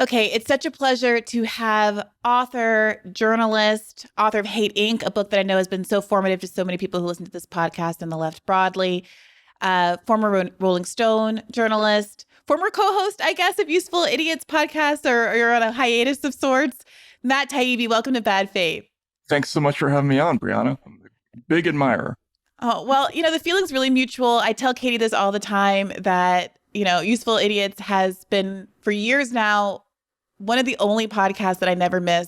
Okay, it's such a pleasure to have journalist, author of Hate Inc., a book that I know has been so formative to so many people who listen to this podcast and the left broadly, former Rolling Stone journalist, former co-host, I guess, of Useful Idiots podcast, or you're on a hiatus of sorts. Matt Taibbi, welcome to Bad Faith. Thanks so much for having me on, Brianna. I'm a big admirer. Oh, well, the feeling's really mutual. I tell Katie this all the time that, Useful Idiots has been for years now one of the only podcasts that I never miss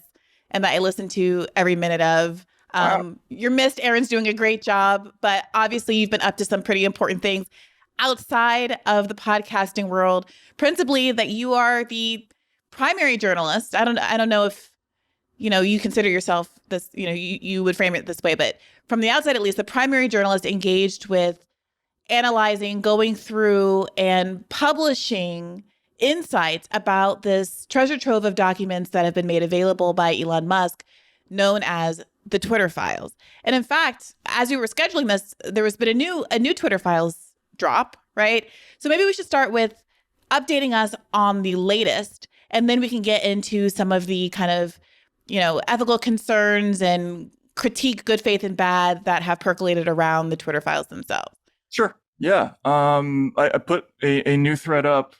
and that I listen to every minute of. Wow. You're missed. Erin's doing a great job, but obviously you've been up to some pretty important things outside of the podcasting world, principally that you are the primary journalist. I don't know if, you consider yourself this, you would frame it this way, but from the outside, at least, the primary journalist engaged with analyzing, going through and publishing insights about this treasure trove of documents that have been made available by Elon Musk, known as the Twitter files. And in fact, as we were scheduling this, there has been a new Twitter files drop, right? So maybe we should start with updating us on the latest, and then we can get into some of the kind of, ethical concerns and critique good faith and bad that have percolated around the Twitter files themselves. Sure. Yeah. I put a new thread up.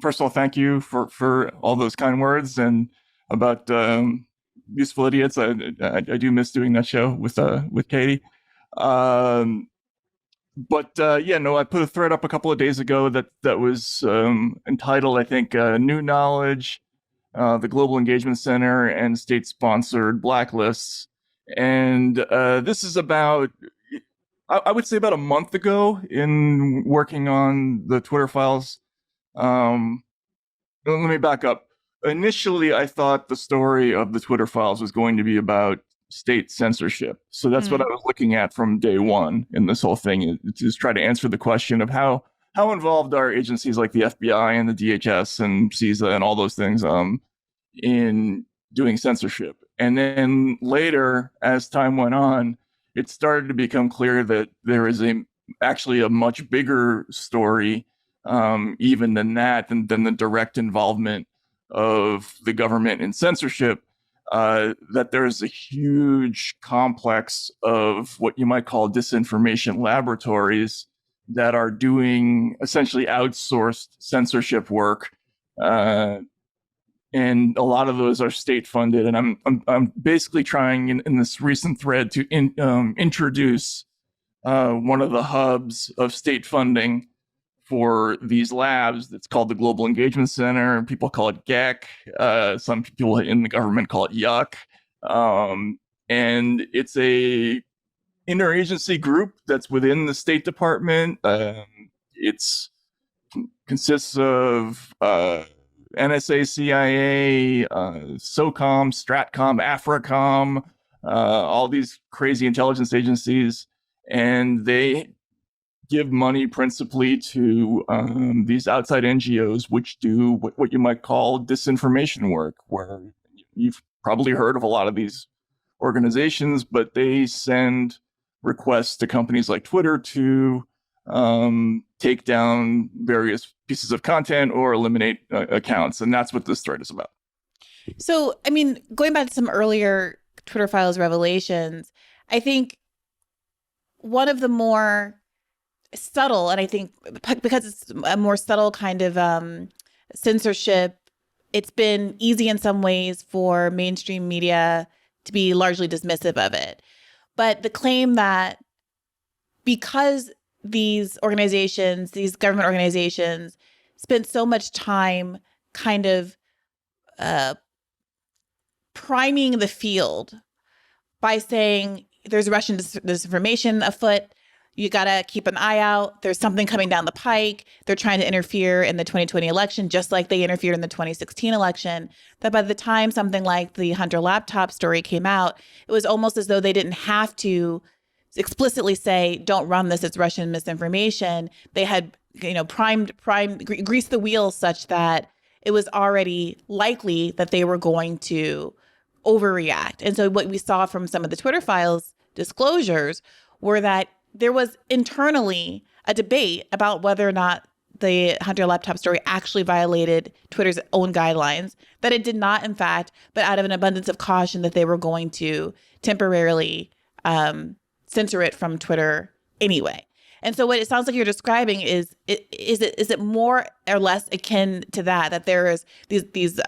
First of all, thank you for all those kind words and about Useful Idiots. I do miss doing that show with Katie. I put a thread up a couple of days ago that was entitled, I think, New Knowledge, the Global Engagement Center, and state-sponsored blacklists. And this is about, I would say, about a month ago in working on the Twitter files. Let me back up. Initially, I thought the story of the Twitter files was going to be about state censorship. So that's what I was looking at from day one in this whole thing, to try to answer the question of how involved are agencies like the FBI and the DHS and CISA and all those things in doing censorship. And then later, as time went on, it started to become clear that there is actually a much bigger story, even than that, than the direct involvement of the government in censorship, that there's a huge complex of what you might call disinformation laboratories that are doing essentially outsourced censorship work. And a lot of those are state funded. And I'm basically trying in this recent thread to introduce one of the hubs of state funding for these labs. That's called the Global Engagement Center. People call it GEC. Some people in the government call it YUCK. And it's a interagency group that's within the State Department. It's consists of NSA, CIA, SOCOM, STRATCOM, AFRICOM, all these crazy intelligence agencies, and they give money principally to these outside NGOs, which do what you might call disinformation work, where you've probably heard of a lot of these organizations, but they send requests to companies like Twitter to take down various pieces of content or eliminate accounts. And that's what this thread is about. So, going back to some earlier Twitter files revelations, I think one of the more subtle, and I think because it's a more subtle kind of censorship, it's been easy in some ways for mainstream media to be largely dismissive of it. But the claim that because these organizations, these government organizations, spent so much time kind of priming the field by saying there's Russian disinformation afoot, you got to keep an eye out, there's something coming down the pike, they're trying to interfere in the 2020 election, just like they interfered in the 2016 election, that by the time something like the Hunter laptop story came out, it was almost as though they didn't have to explicitly say, don't run this, it's Russian misinformation. They had, greased the wheels such that it was already likely that they were going to overreact. And so what we saw from some of the Twitter files disclosures were that there was internally a debate about whether or not the Hunter laptop story actually violated Twitter's own guidelines, that it did not, in fact, but out of an abundance of caution that they were going to temporarily censor it from Twitter anyway. And so what it sounds like you're describing is it more or less akin to that there is these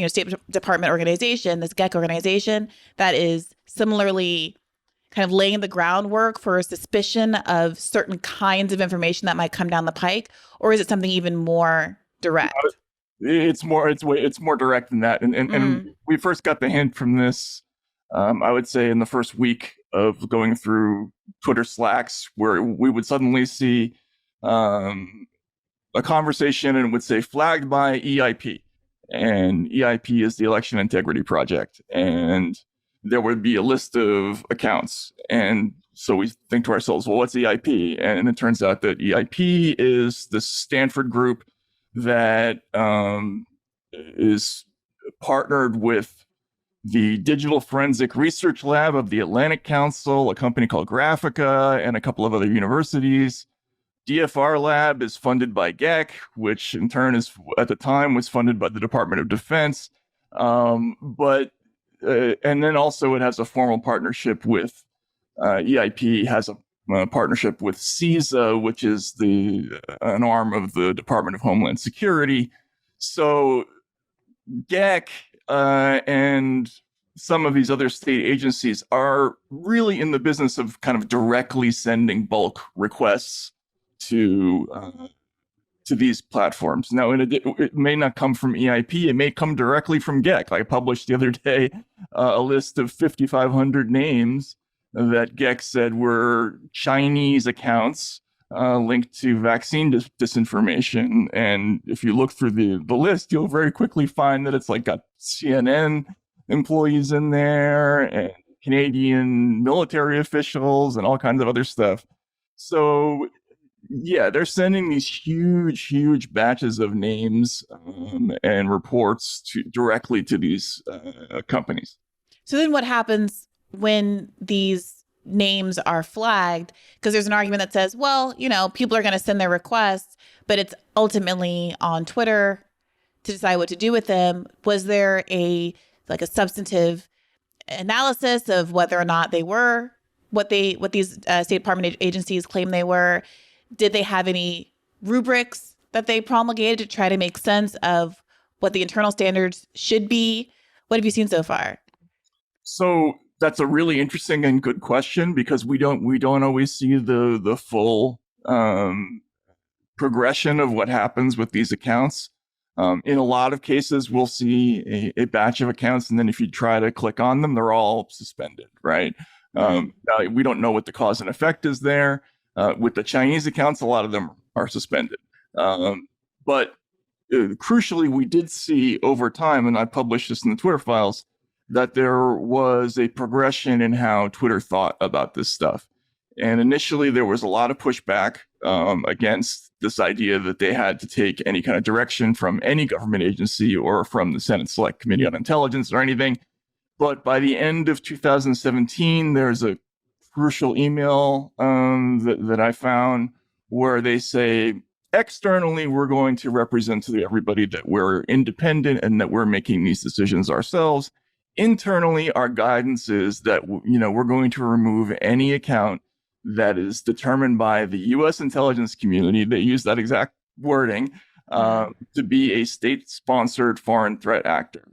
State Department organization, this GEC organization, that is similarly kind of laying the groundwork for a suspicion of certain kinds of information that might come down the pike, or is it something even more direct? It's more direct than that, and we first got the hint from this. I would say in the first week of going through Twitter Slacks, where we would suddenly see a conversation and it would say flagged by EIP, and EIP is the Election Integrity Project, and there would be a list of accounts. And so we think to ourselves, well, what's EIP? And it turns out that EIP is the Stanford group that is partnered with the Digital Forensic Research Lab of the Atlantic Council, a company called Graphica, and a couple of other universities. DFR Lab is funded by GEC, which in turn at the time was funded by the Department of Defense. And then also it has a formal partnership with EIP, has a partnership with CISA, which is an arm of the Department of Homeland Security. So GEC and some of these other state agencies are really in the business of kind of directly sending bulk requests to these platforms. Now, it may not come from EIP. It may come directly from GEC. I published the other day a list of 5,500 names that GEC said were Chinese accounts linked to vaccine disinformation. And if you look through the list, you'll very quickly find that it's like got CNN employees in there and Canadian military officials and all kinds of other stuff. So yeah, they're sending these huge batches of names and reports directly to these companies. So then what happens when these names are flagged? Because there's an argument that says, well, people are going to send their requests, but it's ultimately on Twitter to decide what to do with them. Was there a substantive analysis of whether or not they were what these State Department agencies claim they were? Did they have any rubrics that they promulgated to try to make sense of what the internal standards should be? What have you seen so far? So that's a really interesting and good question, because we don't always see the full progression of what happens with these accounts. In a lot of cases, we'll see a batch of accounts, and then if you try to click on them, they're all suspended, right? Now, we don't know what the cause and effect is there. With the Chinese accounts, a lot of them are suspended. But crucially, we did see over time, and I published this in the Twitter files, that there was a progression in how Twitter thought about this stuff. And initially, there was a lot of pushback against this idea that they had to take any kind of direction from any government agency or from the Senate Select Committee on Intelligence or anything. But by the end of 2017, there's a crucial email that I found where they say, externally, we're going to represent to everybody that we're independent and that we're making these decisions ourselves. Internally, our guidance is that, we're going to remove any account that is determined by the U.S. intelligence community, they use that exact wording, to be a state-sponsored foreign threat actor.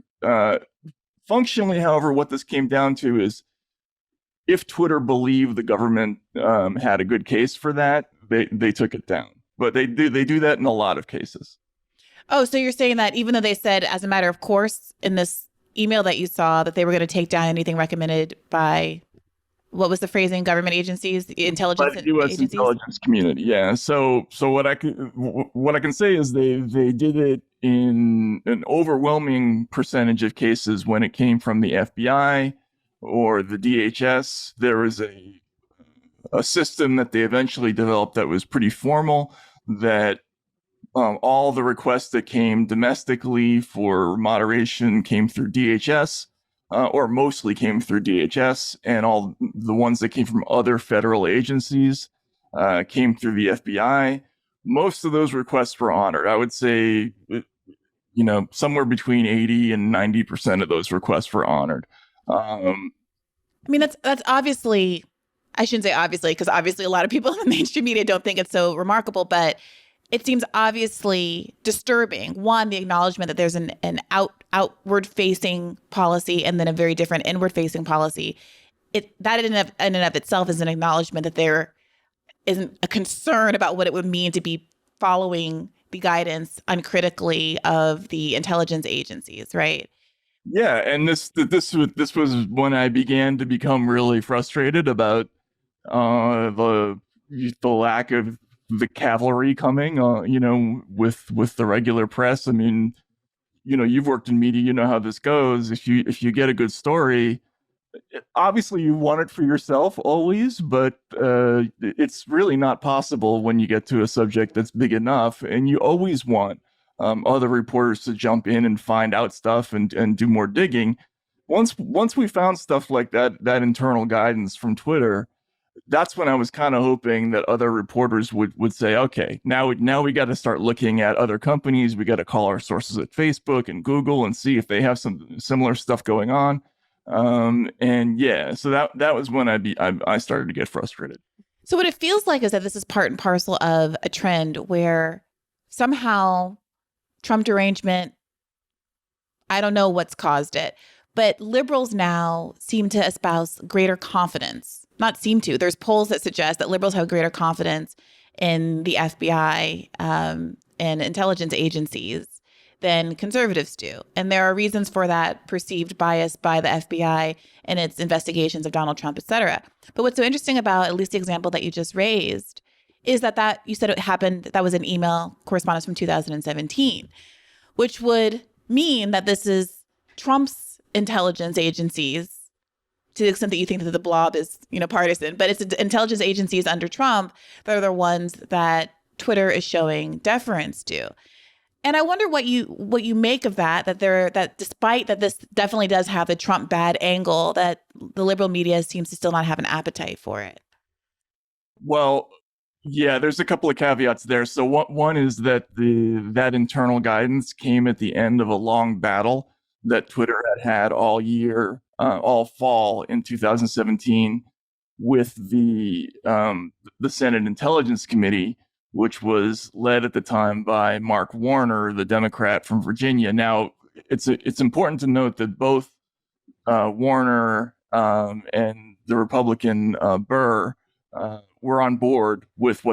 Functionally, however, what this came down to is, if Twitter believed the government had a good case for that, they took it down. But they do that in a lot of cases. Oh, so you're saying that even though they said, as a matter of course, in this email that you saw, that they were going to take down anything recommended by, what was the phrasing, government agencies, the intelligence agencies? U.S. intelligence community, yeah. So what I can say is they did it in an overwhelming percentage of cases when it came from the FBI or the DHS. There was a system that they eventually developed that was pretty formal, that all the requests that came domestically for moderation came through DHS, or mostly came through DHS, and all the ones that came from other federal agencies came through the FBI. most of those requests were honored. I would say, somewhere between 80 and 90% of those requests were honored. I mean, that's obviously, I shouldn't say obviously, because obviously a lot of people in the mainstream media don't think it's so remarkable, but it seems obviously disturbing. One, the acknowledgement that there's an outward facing policy and then a very different inward facing policy. That in and of itself is an acknowledgement that there isn't a concern about what it would mean to be following the guidance uncritically of the intelligence agencies, right? Yeah, and this was when I began to become really frustrated about the lack of the cavalry coming, with the regular press. I mean, you've worked in media, you know how this goes. If you get a good story, obviously you want it for yourself always, but it's really not possible when you get to a subject that's big enough, and you always want other reporters to jump in and find out stuff and do more digging. Once we found stuff like that internal guidance from Twitter, that's when I was kind of hoping that other reporters would say, okay, now we got to start looking at other companies. We got to call our sources at Facebook and Google and see if they have some similar stuff going on. And yeah, so that was when I started to get frustrated. So what it feels like is that this is part and parcel of a trend where somehow Trump derangement, I don't know what's caused it, but liberals now seem to espouse greater confidence. Not seem to. There's polls that suggest that liberals have greater confidence in the FBI and intelligence agencies than conservatives do. And there are reasons for that perceived bias by the FBI and its investigations of Donald Trump, et cetera. But what's so interesting about at least the example that you just raised is that you said it happened, that was an email correspondence from 2017, which would mean that this is Trump's intelligence agencies, to the extent that you think that the blob is, partisan, but it's intelligence agencies under Trump that are the ones that Twitter is showing deference to. And I wonder what you make of that despite that this definitely does have the Trump bad angle, that the liberal media seems to still not have an appetite for it. Well, yeah, there's a couple of caveats there. So one is that that internal guidance came at the end of a long battle that Twitter had all year, all fall in 2017 with the Senate Intelligence Committee, which was led at the time by Mark Warner, the Democrat from Virginia. Now, it's important to note that both Warner and the Republican Burr were on board with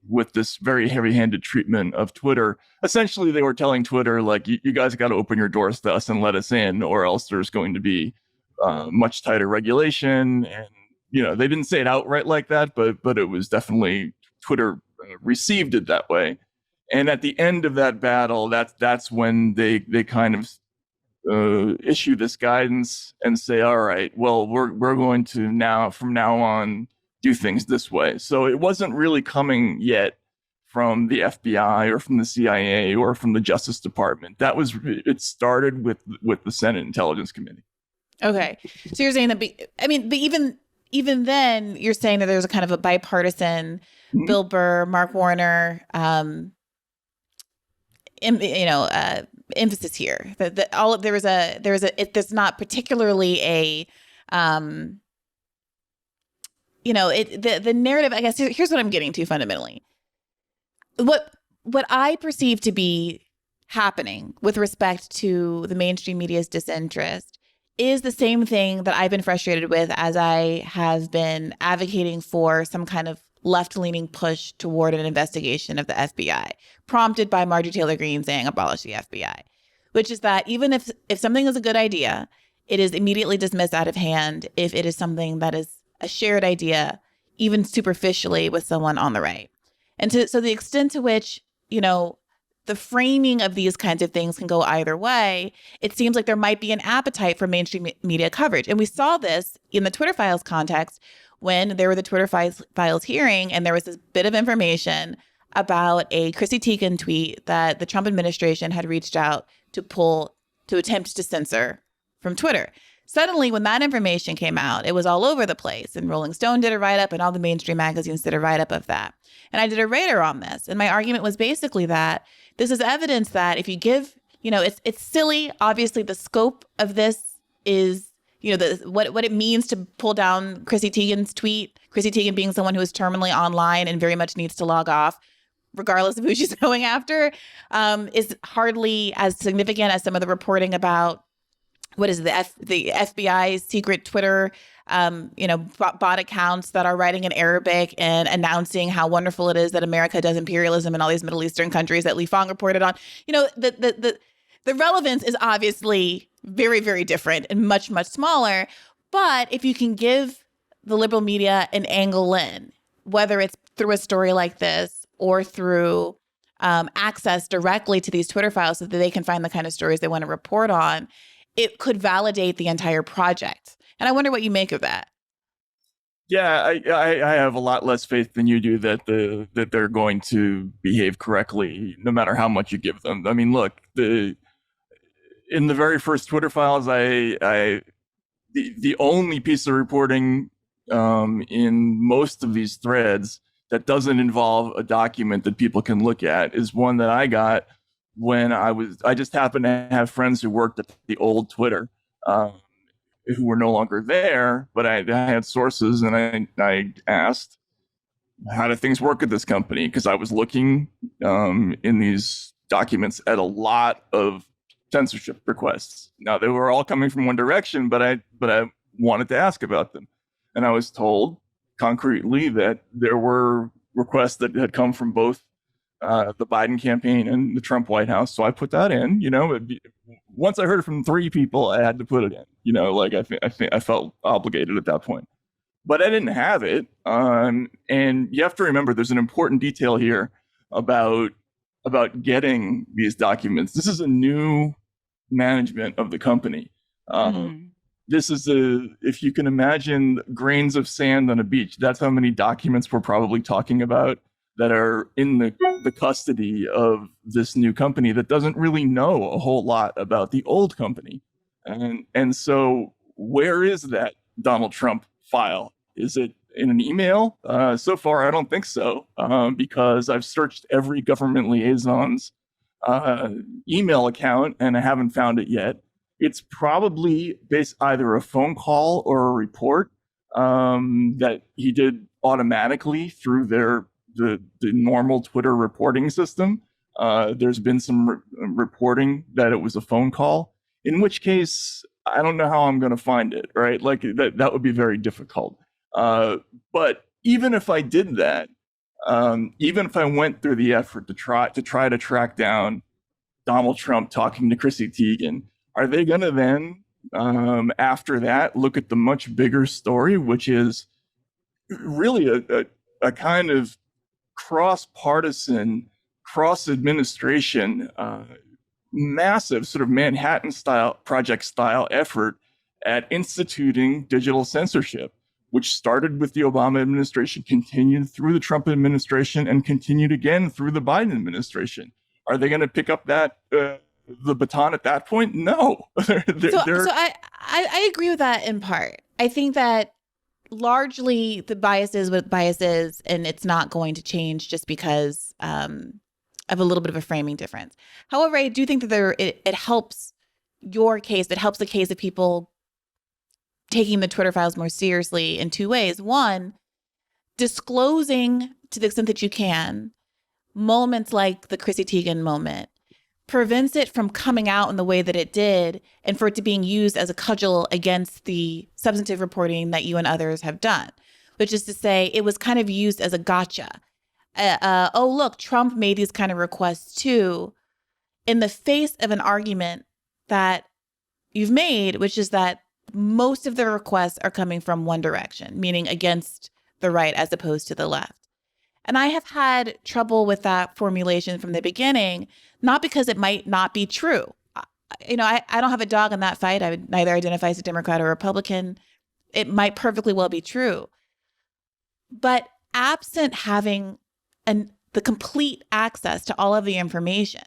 with this very heavy-handed treatment of Twitter. Essentially, they were telling Twitter, like, you guys got to open your doors to us and let us in, or else there's going to be much tighter regulation. And they didn't say it outright like that, but it was definitely, Twitter received it that way. And at the end of that battle, that's when they kind of issue this guidance and say, all right, well, we're going to from now on do things this way. So it wasn't really coming yet from the FBI or from the CIA or from the Justice Department. It started with the Senate Intelligence Committee. Okay, so you're saying that, but even then, you're saying that there's a kind of a bipartisan, mm-hmm. Bill Burr, Mark Warner, emphasis here. That there's not particularly a, the narrative. I guess here's what I'm getting to fundamentally. What I perceive to be happening with respect to the mainstream media's disinterest is the same thing that I've been frustrated with as I have been advocating for some kind of left-leaning push toward an investigation of the FBI, prompted by Marjorie Taylor Greene saying abolish the FBI, which is that even if something is a good idea, it is immediately dismissed out of hand if it is something that is a shared idea, even superficially, with someone on the right. And so the extent to which, the framing of these kinds of things can go either way, it seems like there might be an appetite for mainstream media coverage. And we saw this in the Twitter Files context when there were the Twitter Files hearing, and there was this bit of information about a Chrissy Teigen tweet that the Trump administration had reached out to attempt to censor from Twitter. Suddenly, when that information came out, it was all over the place. And Rolling Stone did a write-up and all the mainstream magazines did a write-up of that. And I did a rater on this. And my argument was basically that this is evidence that if you give, it's silly. Obviously, the scope of this is, what it means to pull down Chrissy Teigen's tweet. Chrissy Teigen being someone who is terminally online and very much needs to log off, regardless of who she's going after, is hardly as significant as some of the reporting about what is the FBI's secret Twitter, bot accounts that are writing in Arabic and announcing how wonderful it is that America does imperialism in all these Middle Eastern countries that Li Fang reported on. The relevance is obviously very, very different and much, much smaller. But if you can give the liberal media an angle in, whether it's through a story like this or through access directly to these Twitter files so that they can find the kind of stories they want to report on, it could validate the entire project. And I wonder what you make of that. Yeah, I have a lot less faith than you do that they're going to behave correctly, no matter how much you give them. I mean, look, in the very first Twitter files, the only piece of reporting in most of these threads that doesn't involve a document that people can look at is one that I got when I just happened to have friends who worked at the old Twitter, who were no longer there, but I had sources, and I asked, how do things work at this company? Because I was looking in these documents at a lot of censorship requests. Now, they were all coming from one direction, but I wanted to ask about them. And I was told concretely that there were requests that had come from both the Biden campaign and the Trump White House. So I put that in, once I heard from 3 people, I had to put it in, I felt obligated at that point, but I didn't have it. And you have to remember, there's an important detail here about getting these documents. This is a new management of the company. This is if you can imagine grains of sand on a beach, that's how many documents we're probably talking about that are in the custody of this new company that doesn't really know a whole lot about the old company. And so where is that Donald Trump file? Is it in an email? So far, I don't think so, because I've searched every government liaison's email account and I haven't found it yet. It's probably either a phone call or a report that he did automatically through the normal Twitter reporting system. There's been some reporting that it was a phone call, in which case, I don't know how I'm going to find it, right? Like that would be very difficult. But even if I did that, even if I went through the effort to try to track down Donald Trump talking to Chrissy Teigen, are they going to then, after that, look at the much bigger story, which is really a kind of cross-partisan, cross-administration, massive sort of Manhattan-style, project-style effort at instituting digital censorship, which started with the Obama administration, continued through the Trump administration, and continued again through the Biden administration. Are they going to pick up that the baton at that point? No. So I agree with that in part. I think that largely the bias is what bias is, and it's not going to change just because of a little bit of a framing difference. However, I do think that it helps your case. It helps the case of people taking the Twitter files more seriously in 2 ways. One, disclosing to the extent that you can moments like the Chrissy Teigen moment prevents it from coming out in the way that it did and for it to being used as a cudgel against the substantive reporting that you and others have done, which is to say it was kind of used as a gotcha. Oh, look, Trump made these kind of requests too, in the face of an argument that you've made, which is that most of the requests are coming from one direction, meaning against the right as opposed to the left. And I have had trouble with that formulation from the beginning, not because it might not be true. I don't have a dog in that fight. I would neither identify as a Democrat or Republican. It might perfectly well be true. But absent having the complete access to all of the information,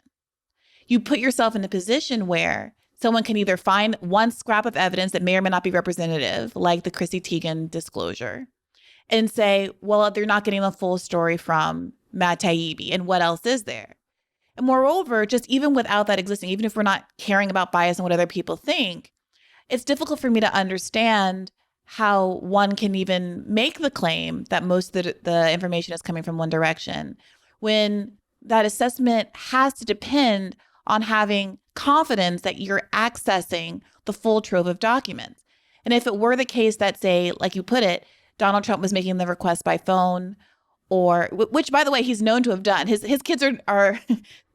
you put yourself in a position where someone can either find one scrap of evidence that may or may not be representative, like the Chrissy Teigen disclosure, and say, well, they're not getting the full story from Matt Taibbi, and what else is there? And moreover, just even without that existing, even if we're not caring about bias and what other people think, it's difficult for me to understand how one can even make the claim that most of the information is coming from one direction when that assessment has to depend on having confidence that you're accessing the full trove of documents. And if it were the case that, say, like you put it, Donald Trump was making the request by phone, or which, by the way, he's known to have done. His kids are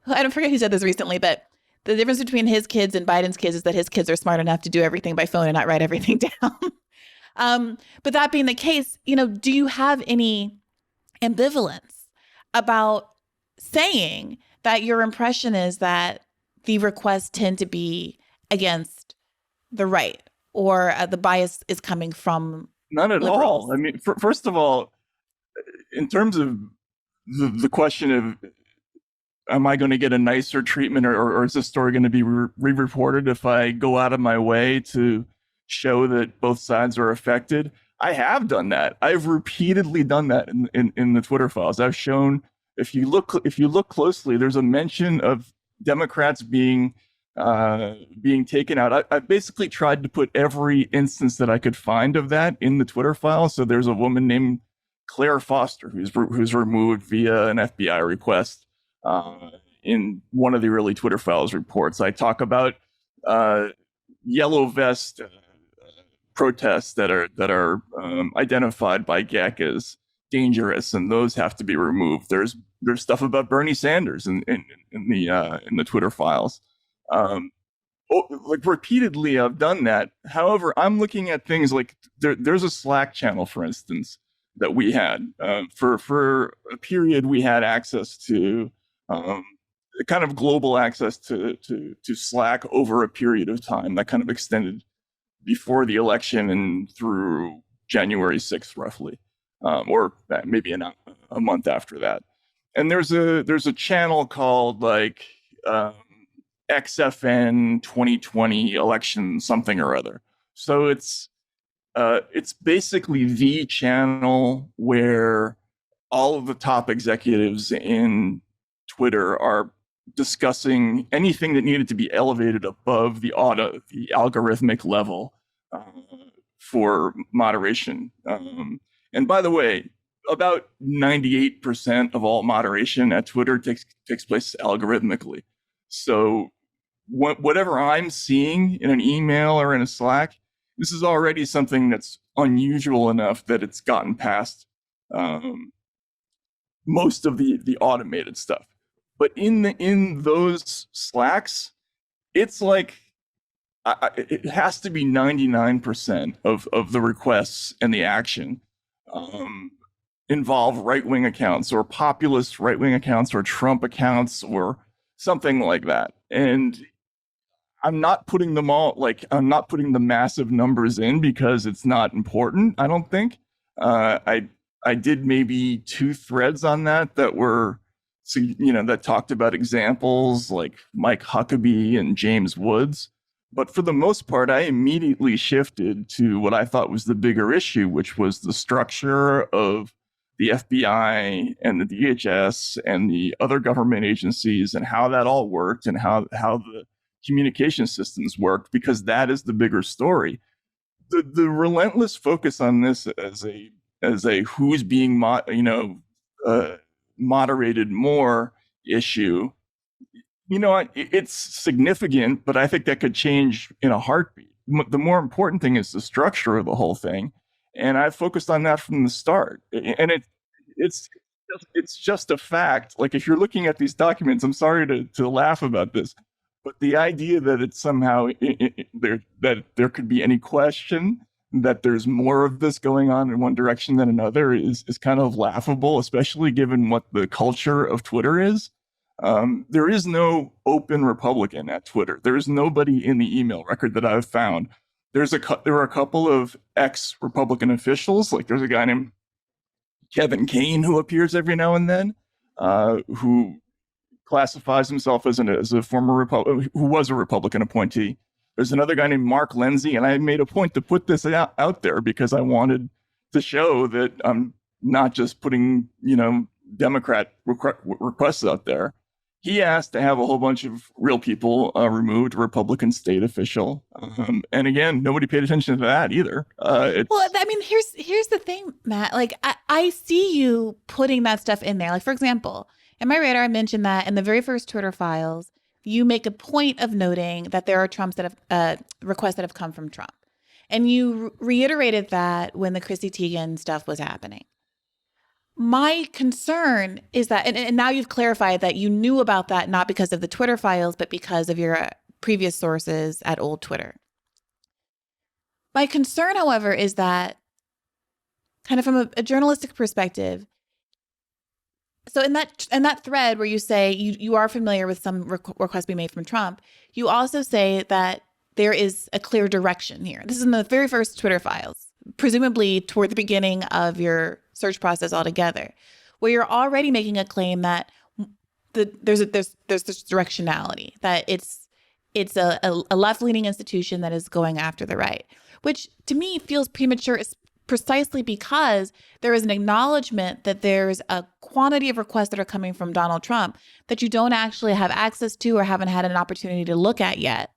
I don't forget who said this recently, but the difference between his kids and Biden's kids is that his kids are smart enough to do everything by phone and not write everything down. But that being the case, do you have any ambivalence about saying that your impression is that the requests tend to be against the right, or the bias is coming from None at liberals? all. I mean, first of all, in terms of the question of, am I going to get a nicer treatment, or is this story going to be re-reported if I go out of my way to show that both sides are affected? I have done that. I've repeatedly done that in the Twitter files. I've shown, if you look closely, there's a mention of Democrats being taken out. I basically tried to put every instance that I could find of that in the Twitter file. So there's a woman named Claire Foster who's removed via an FBI request. In one of the early Twitter files reports, I talk about yellow vest protests that are identified by GEC as dangerous, and those have to be removed. There's stuff about Bernie Sanders in the Twitter files. Like repeatedly, I've done that. However, I'm looking at things like there's a Slack channel, for instance, that we had for a period. We had access to kind of global access to Slack over a period of time that kind of extended before the election and through January 6th, roughly, or maybe a month after that. And there's a channel called like XFN 2020 election something or other. So it's basically the channel where all of the top executives in Twitter are discussing anything that needed to be elevated above the algorithmic level for moderation. And by the way, about 98% of all moderation at Twitter takes place algorithmically. So whatever I'm seeing in an email or in a Slack, this is already something that's unusual enough that it's gotten past most of the automated stuff. But in those Slacks, it's like it has to be 99% of the requests and the action involve right-wing accounts or populist right-wing accounts or Trump accounts or something like that. And I'm not putting them all, like, I'm not putting the massive numbers in because it's not important, I don't think. I did maybe 2 threads on that were, that talked about examples like Mike Huckabee and James Woods. But for the most part, I immediately shifted to what I thought was the bigger issue, which was the structure of the FBI and the DHS and the other government agencies and how that all worked and how the communication systems worked, because that is the bigger story. The relentless focus on this as a who's being moderated more issue, it's significant, but I think that could change in a heartbeat. The more important thing is the structure of the whole thing, and I focused on that from the start. And it's just a fact. Like, if you're looking at these documents, I'm sorry to laugh about this, but the idea that it's somehow that there could be any question that there's more of this going on in one direction than another is kind of laughable, especially given what the culture of Twitter is. There is no open Republican at Twitter. There is nobody in the email record that I've found. There are a couple of ex-Republican officials, like there's a guy named Kevin Kane who appears every now and then, who classifies himself as a former Republican, who was a Republican appointee. There's another guy named Mark Lindsay, and I made a point to put this out there because I wanted to show that I'm not just putting, Democrat requests out there. He asked to have a whole bunch of real people removed, Republican state official. And again, nobody paid attention to that either. Well, I mean, here's the thing, Matt. Like, I see you putting that stuff in there. Like, for example, in my radar, I mentioned that in the very first Twitter files, you make a point of noting that there are Trumps that have requests that have come from Trump. And you reiterated that when the Chrissy Teigen stuff was happening. My concern is that, and now you've clarified that you knew about that not because of the Twitter files, but because of your previous sources at old Twitter. My concern, however, is that kind of from a journalistic perspective. So in that thread where you say you are familiar with some requests being made from Trump, you also say that there is a clear direction here. This is in the very first Twitter files, presumably toward the beginning of your search process altogether, where you're already making a claim that there's this directionality, that it's a left-leaning institution that is going after the right, which to me feels premature, precisely because there is an acknowledgement that there's a quantity of requests that are coming from Donald Trump that you don't actually have access to or haven't had an opportunity to look at yet.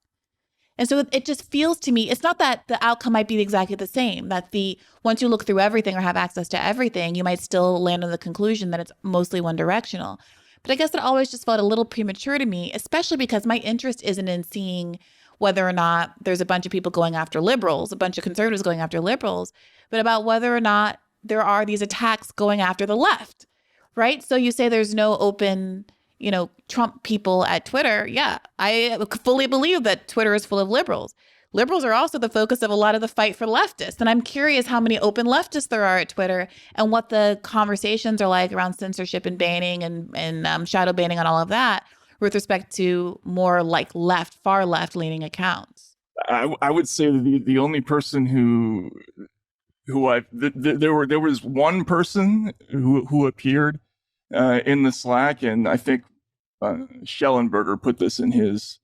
And so it just feels to me, it's not that the outcome might be exactly the same, that once you look through everything or have access to everything, you might still land on the conclusion that it's mostly one directional. But I guess it always just felt a little premature to me, especially because my interest isn't in seeing whether or not there's a bunch of people going after liberals, a bunch of conservatives going after liberals, but about whether or not there are these attacks going after the left, right? So you say there's no open, Trump people at Twitter. Yeah, I fully believe that Twitter is full of liberals. Liberals are also the focus of a lot of the fight for leftists. And I'm curious how many open leftists there are at Twitter and what the conversations are like around censorship and banning and shadow banning and all of that with respect to more like far left leaning accounts. I would say the only person there was one person who appeared in the Slack, and I think Schellenberger put this in his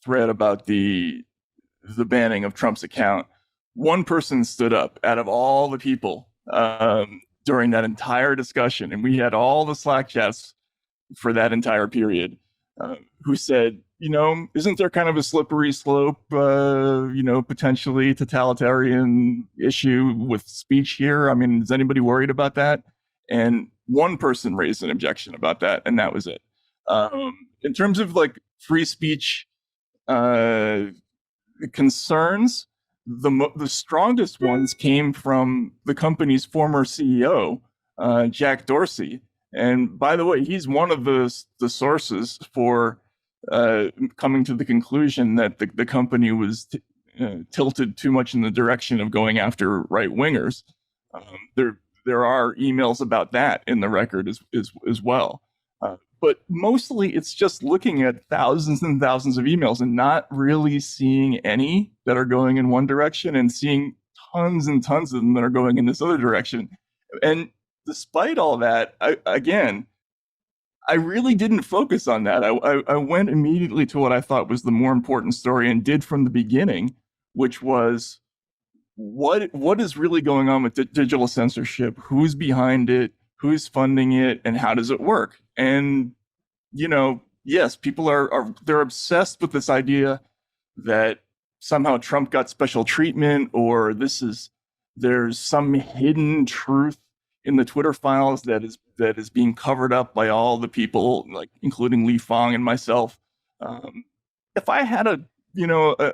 thread about the banning of Trump's account. One person stood up out of all the people during that entire discussion, and we had all the Slack chats for that entire period, who said, isn't there kind of a slippery slope, potentially totalitarian issue with speech here? I mean, is anybody worried about that? And one person raised an objection about that, and that was it. In terms of like free speech concerns, the strongest ones came from the company's former CEO, Jack Dorsey. And by the way, he's one of the sources for coming to the conclusion that the company was tilted too much in the direction of going after right wingers. There are emails about that in the record as well. But mostly it's just looking at thousands and thousands of emails and not really seeing any that are going in one direction and seeing tons and tons of them that are going in this other direction. And despite all that, I really didn't focus on that. I went immediately to what I thought was the more important story and did from the beginning, which was what is really going on with digital censorship? Who's behind it? Who's funding it? And how does it work? And, yes, people they're obsessed with this idea that somehow Trump got special treatment, or there's some hidden truth in the Twitter files that is being covered up by all the people, like including Lee Fong and myself. If I had a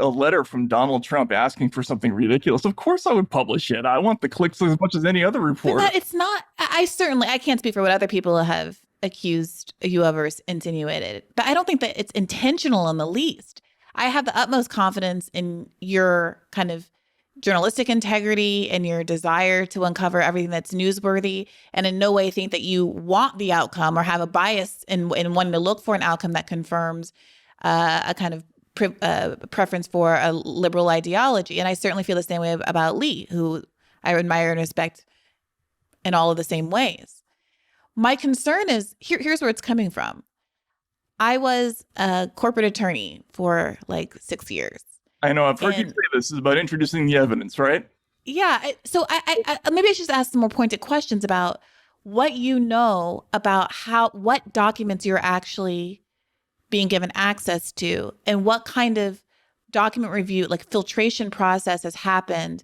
letter from Donald Trump asking for something ridiculous, of course I would publish it. I want the clicks as much as any other reporter. But it's not. I can't speak for what other people have accused whoever's insinuated, but I don't think that it's intentional in the least. I have the utmost confidence in your kind of journalistic integrity and your desire to uncover everything that's newsworthy, and in no way think that you want the outcome or have a bias in wanting to look for an outcome that confirms a kind of preference for a liberal ideology. And I certainly feel the same way about Lee, who I admire and respect in all of the same ways. My concern is, here's where it's coming from. I was a corporate attorney for like 6 years. I know I've heard you And say this is about introducing the evidence, right? yeah, so I maybe I should just ask some more pointed questions about what you know about what documents you're actually being given access to and what kind of document review, like filtration process has happened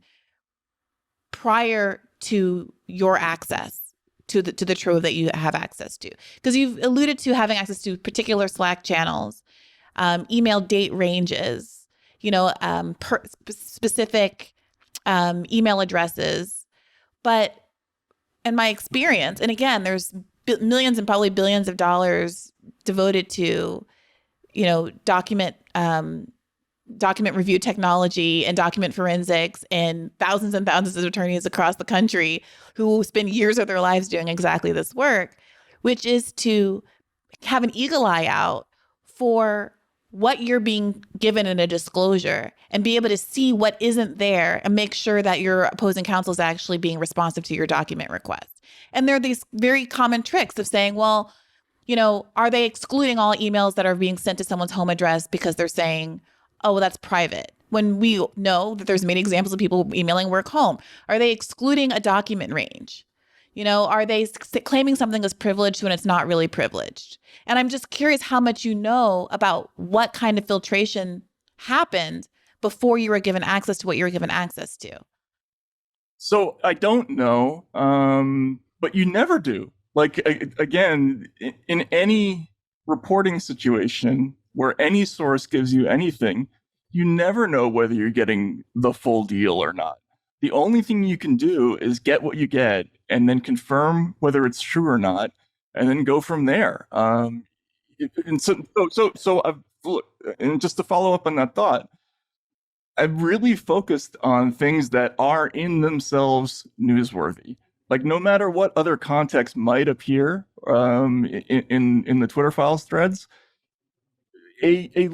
prior to your access to the trove that you have access to. Because you've alluded to having access to particular Slack channels, email date ranges, specific email addresses. But in my experience, and again, there's millions and probably billions of dollars devoted to, document review technology and document forensics and thousands of attorneys across the country who spend years of their lives doing exactly this work, which is to have an eagle eye out for what you're being given in a disclosure and be able to see what isn't there and make sure that your opposing counsel is actually being responsive to your document request. And there are these very common tricks of saying, well, are they excluding all emails that are being sent to someone's home address because they're saying, oh, well, that's private, when we know that there's many examples of people emailing work home? Are they excluding a document range? Are they claiming something as privileged when it's not really privileged? And I'm just curious how much you know about what kind of filtration happened before you were given access to what you were given access to. So I don't know, but you never do. Like, again, in any reporting situation where any source gives you anything, you never know whether you're getting the full deal or not. The only thing you can do is get what you get and then confirm whether it's true or not, and then go from there. And just to follow up on that thought, I've really focused on things that are in themselves newsworthy. Like, no matter what other context might appear in the Twitter files threads, a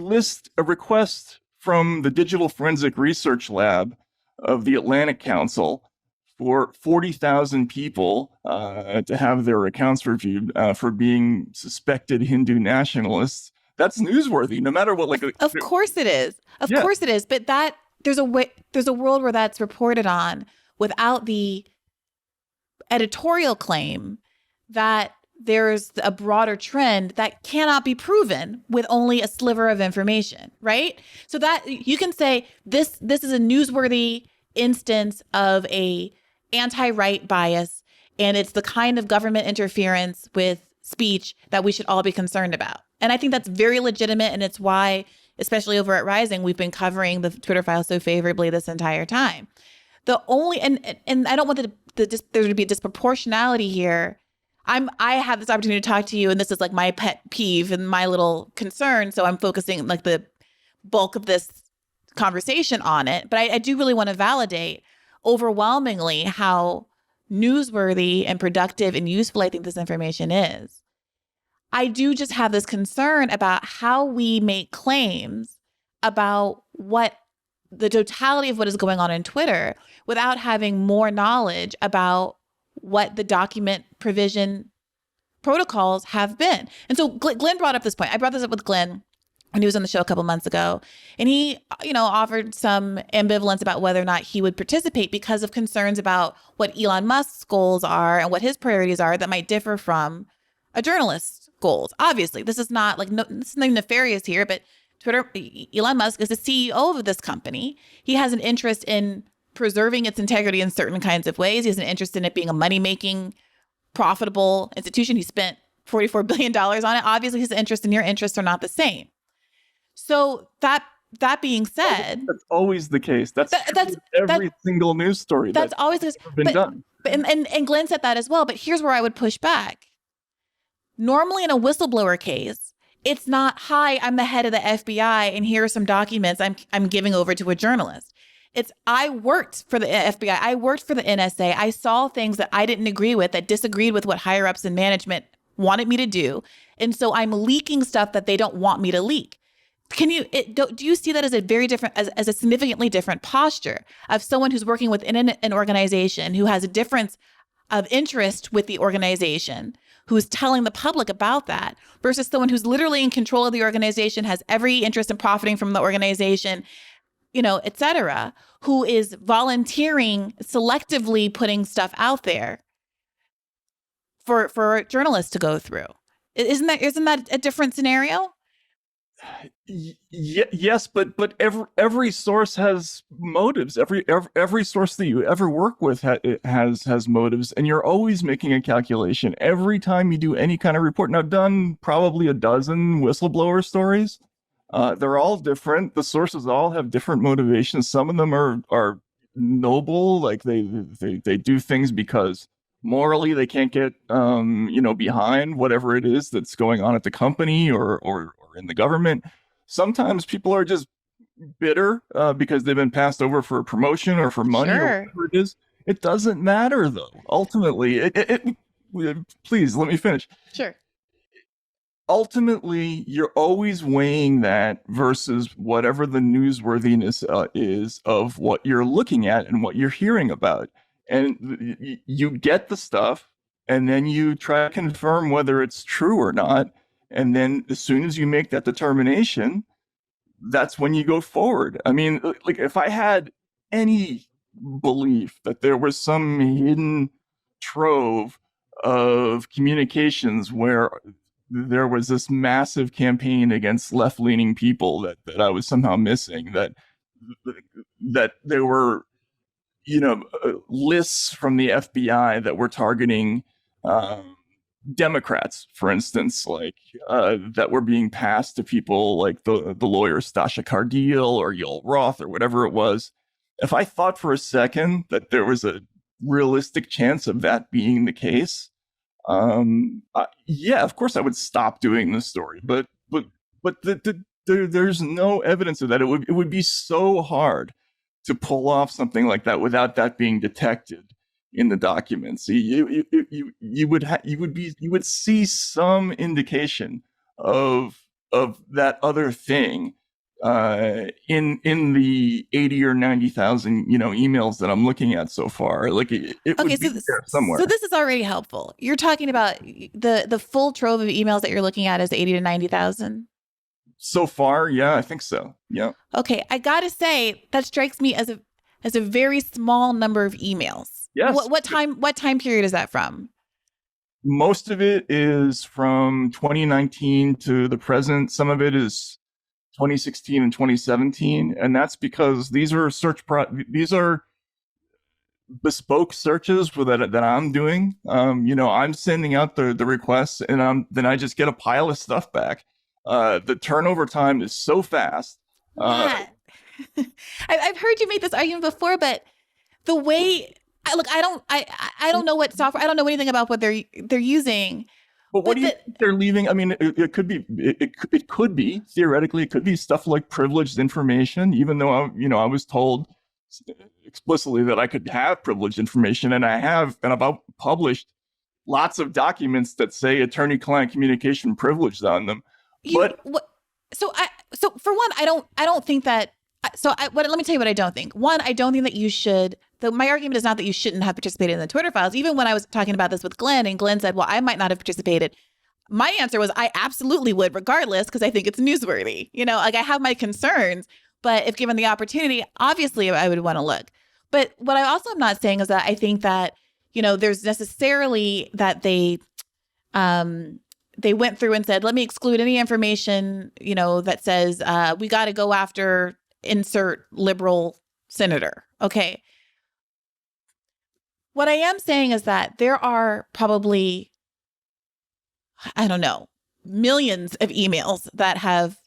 request from the Digital Forensic Research Lab of the Atlantic Council for 40,000 people to have their accounts reviewed for being suspected Hindu nationalists. That's newsworthy, no matter what. Of course it is. Of course it is. But there's a world where that's reported on without the editorial claim that there's a broader trend that cannot be proven with only a sliver of information, right? So that you can say this is a newsworthy instance of a anti-right bias, and it's the kind of government interference with speech that we should all be concerned about. And I think that's very legitimate, and it's why, especially over at Rising, we've been covering the Twitter files so favorably this entire time. The only and I don't want there to be a disproportionality here. I have this opportunity to talk to you, and this is like my pet peeve and my little concern. So I'm focusing like the bulk of this conversation on it. But I do really want to validate overwhelmingly how newsworthy and productive and useful I think this information is. I do just have this concern about how we make claims about what the totality of what is going on in Twitter without having more knowledge about what the document provision protocols have been. And so Glenn brought up this point. I brought this up with Glenn when he was on the show a couple months ago. And he, offered some ambivalence about whether or not he would participate because of concerns about what Elon Musk's goals are and what his priorities are that might differ from a journalist's goals. Obviously, this is not this is nothing nefarious here, but Twitter, Elon Musk is the CEO of this company. He has an interest in preserving its integrity in certain kinds of ways. He has an interest in it being a money-making, profitable institution. He spent $44 billion on it. Obviously, his interest and your interests are not the same. So that being said, that's always the case. That's every single news story. That's always been done. And Glenn said that as well. But here's where I would push back. Normally, in a whistleblower case, it's not, hi, I'm the head of the FBI, and here are some documents I'm giving over to a journalist. It's, I worked for the FBI. I worked for the NSA. I saw things that I didn't agree with, that disagreed with what higher ups in management wanted me to do. And so I'm leaking stuff that they don't want me to leak. Do you see that as a very different, as a significantly different posture of someone who's working within an organization who has a difference of interest with the organization, who's telling the public about that versus someone who's literally in control of the organization, has every interest in profiting from the organization, et cetera, who is volunteering, selectively putting stuff out there for journalists to go through. Isn't that a different scenario? Yes, but every source has motives. Every source that you ever work with has motives, and you're always making a calculation every time you do any kind of report. Now, I've done probably a dozen whistleblower stories. They're all different. The sources all have different motivations. Some of them are noble, like they do things because morally they can't get behind whatever it is that's going on at the company or in the government. Sometimes people are just bitter because they've been passed over for a promotion or for money or whatever it is. It doesn't matter, though. Ultimately, please let me finish. Sure. Ultimately, you're always weighing that versus whatever the newsworthiness is of what you're looking at and what you're hearing about. And you get the stuff, and then you try to confirm whether it's true or not. And then as soon as you make that determination, that's when you go forward. I mean, like if I had any belief that there was some hidden trove of communications where there was this massive campaign against left-leaning people that I was somehow missing, that there were, lists from the FBI that were targeting Democrats, for instance, like that were being passed to people like the lawyer Stasha Cardiel or Yoel Roth or whatever it was. If I thought for a second that there was a realistic chance of that being the case, yeah, of course I would stop doing this story. But there's no evidence of that. It would be so hard to pull off something like that without that being detected in the documents. You would see some indication of that other thing in the 80 or 90,000 emails that I'm looking at so far. Like it would be there somewhere. So this is already helpful. You're talking about the full trove of emails that you're looking at is 80 to 90,000. So far, yeah, I think so. Yeah. Okay, I gotta say that strikes me as a very small number of emails. Yes. What time period is that from? Most of it is from 2019 to the present. Some of it is 2016 and 2017, and that's because these are these are bespoke searches that I'm doing. I'm sending out the requests, and then I just get a pile of stuff back. The turnover time is so fast. I've heard you make this argument before, but the way I don't know what software. I don't know anything about what they're using. But what do you think they're leaving? I mean, it could be. It could be theoretically. It could be stuff like privileged information. Even though I was told explicitly that I could have privileged information, and I have, and I've published lots of documents that say attorney-client communication privileged on them. So for one, I don't think that. Let me tell you what I don't think. One, I don't think that you should. My argument is not that you shouldn't have participated in the Twitter files. Even when I was talking about this with Glenn, and Glenn said, well, I might not have participated. My answer was I absolutely would, regardless, because I think it's newsworthy. I have my concerns, but if given the opportunity, obviously I would want to look. But what I also am not saying is that I think that, there's necessarily that they went through and said, let me exclude any information, that says we got to go after insert liberal senator. Okay. What I am saying is that there are probably, I don't know, millions of emails that have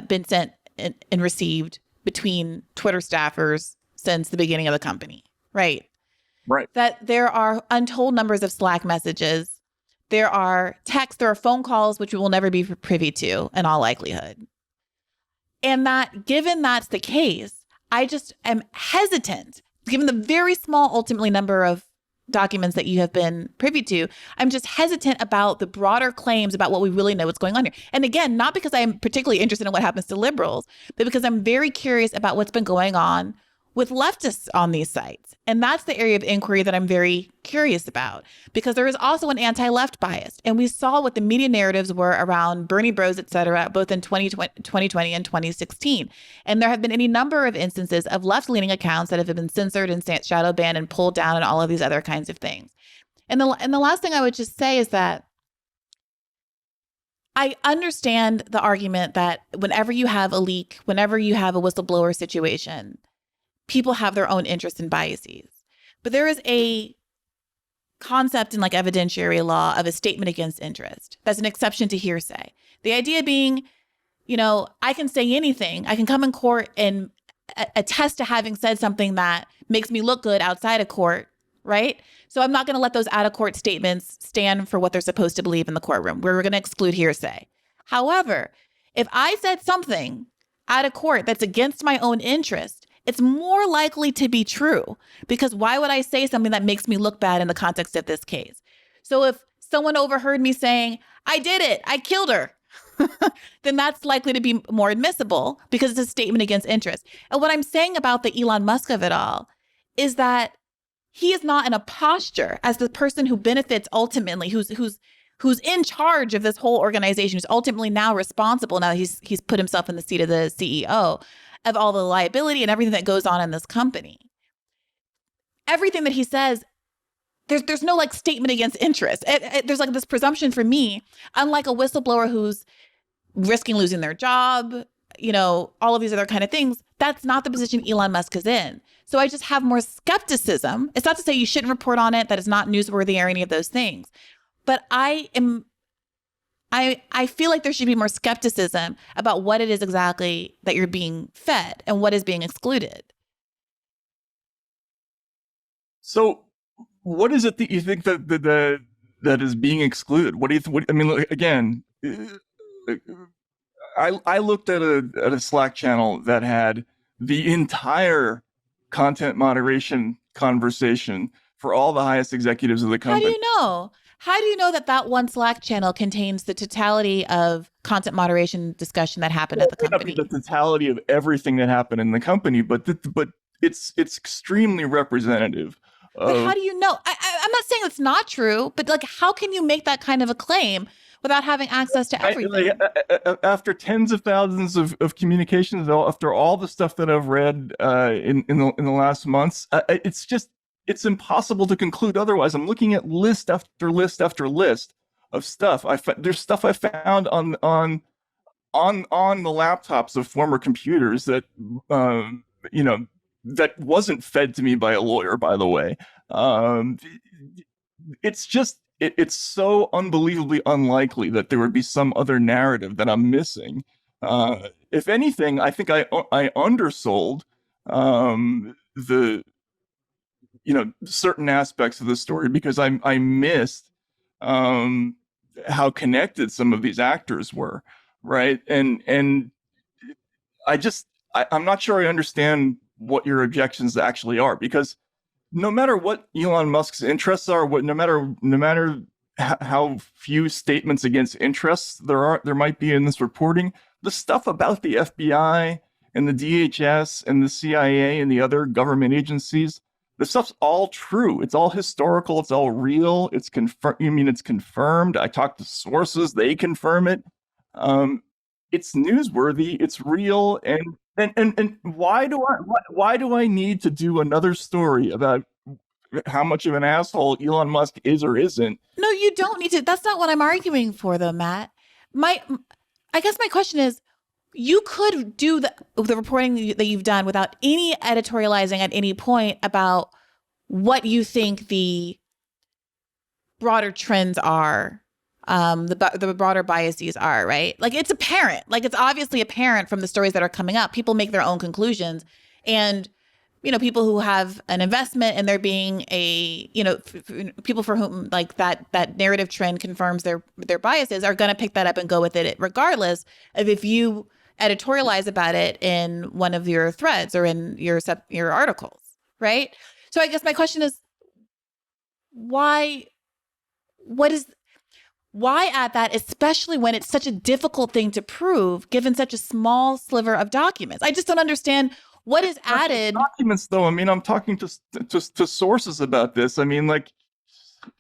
been sent and received between Twitter staffers since the beginning of the company, right? Right. That there are untold numbers of Slack messages. There are texts, there are phone calls, which we will never be privy to in all likelihood. And that given that's the case, I just am hesitant, given the very small, ultimately, number of documents that you have been privy to, I'm just hesitant about the broader claims about what we really know what's going on here. And again, not because I'm particularly interested in what happens to liberals, but because I'm very curious about what's been going on with leftists on these sites. And that's the area of inquiry that I'm very curious about, because there is also an anti-left bias. And we saw what the media narratives were around Bernie Bros, et cetera, both in 2020 and 2016. And there have been any number of instances of left-leaning accounts that have been censored and shadow banned and pulled down and all of these other kinds of things. And the last thing I would just say is that I understand the argument that whenever you have a leak, whenever you have a whistleblower situation, people have their own interests and biases. But there is a concept in like evidentiary law of a statement against interest. That's an exception to hearsay. The idea being, you know, I can say anything. I can come in court and attest to having said something that makes me look good outside of court, right? So I'm not going to let those out of court statements stand for what they're supposed to believe in the courtroom. We're going to exclude hearsay. However, if I said something out of court that's against my own interest, it's more likely to be true, because why would I say something that makes me look bad in the context of this case? So if someone overheard me saying, I did it, I killed her, then that's likely to be more admissible because it's a statement against interest. And what I'm saying about the Elon Musk of it all is that he is not in a posture as the person who benefits ultimately, who's in charge of this whole organization, who's ultimately now responsible, now that he's put himself in the seat of the CEO, of all the liability and everything that goes on in this company. Everything that he says, there's no like statement against interest. There's like this presumption for me, unlike a whistleblower who's risking losing their job, you know, all of these other kind of things. That's not the position Elon Musk is in. So I just have more skepticism. It's not to say you shouldn't report on it, that it's not newsworthy or any of those things. But I feel like there should be more skepticism about what it is exactly that you're being fed and what is being excluded. So what is it that you think that is being excluded? What do you I mean, look, again, I looked at a Slack channel that had the entire content moderation conversation for all the highest executives of the company. How do you know? How do you know that that one Slack channel contains the totality of content moderation discussion that happened at the company? The totality of everything that happened in the company, but it's extremely representative. But how do you know? I'm not saying it's not true, but like, how can you make that kind of a claim without having access to everything? After tens of thousands of communications, after all the stuff that I've read in the last months, it's impossible to conclude otherwise. I'm looking at list after list after list of stuff. There's stuff I found on the laptops of former computers that that wasn't fed to me by a lawyer, by the way. It's just it's so unbelievably unlikely that there would be some other narrative that I'm missing. If anything, I think I undersold the certain aspects of the story because I missed how connected some of these actors were, right? And I'm not sure I understand what your objections actually are, because no matter what Elon Musk's interests are, no matter how few statements against interests there might be in this reporting, the stuff about the FBI and the DHS and the CIA and the other government agencies, the stuff's all true. It's all historical. It's all real. It's confirmed. It's confirmed. I talked to sources; they confirm it. It's newsworthy. It's real. And why do I need to do another story about how much of an asshole Elon Musk is or isn't? No, you don't need to. That's not what I'm arguing for, though, Matt. I guess my question is, you could do the reporting that you've done without any editorializing at any point about what you think the broader trends are, the broader biases are, right? Like, it's apparent. Like, it's obviously apparent from the stories that are coming up. People make their own conclusions. And, people who have an investment and there being people for whom like that narrative trend confirms their biases are going to pick that up and go with it regardless of if you editorialize about it in one of your threads or in your articles, right? So I guess my question is, why add that, especially when it's such a difficult thing to prove given such a small sliver of documents? I just don't understand What It's is not just added? documents, though. I mean, I'm talking to sources about this. I mean, like,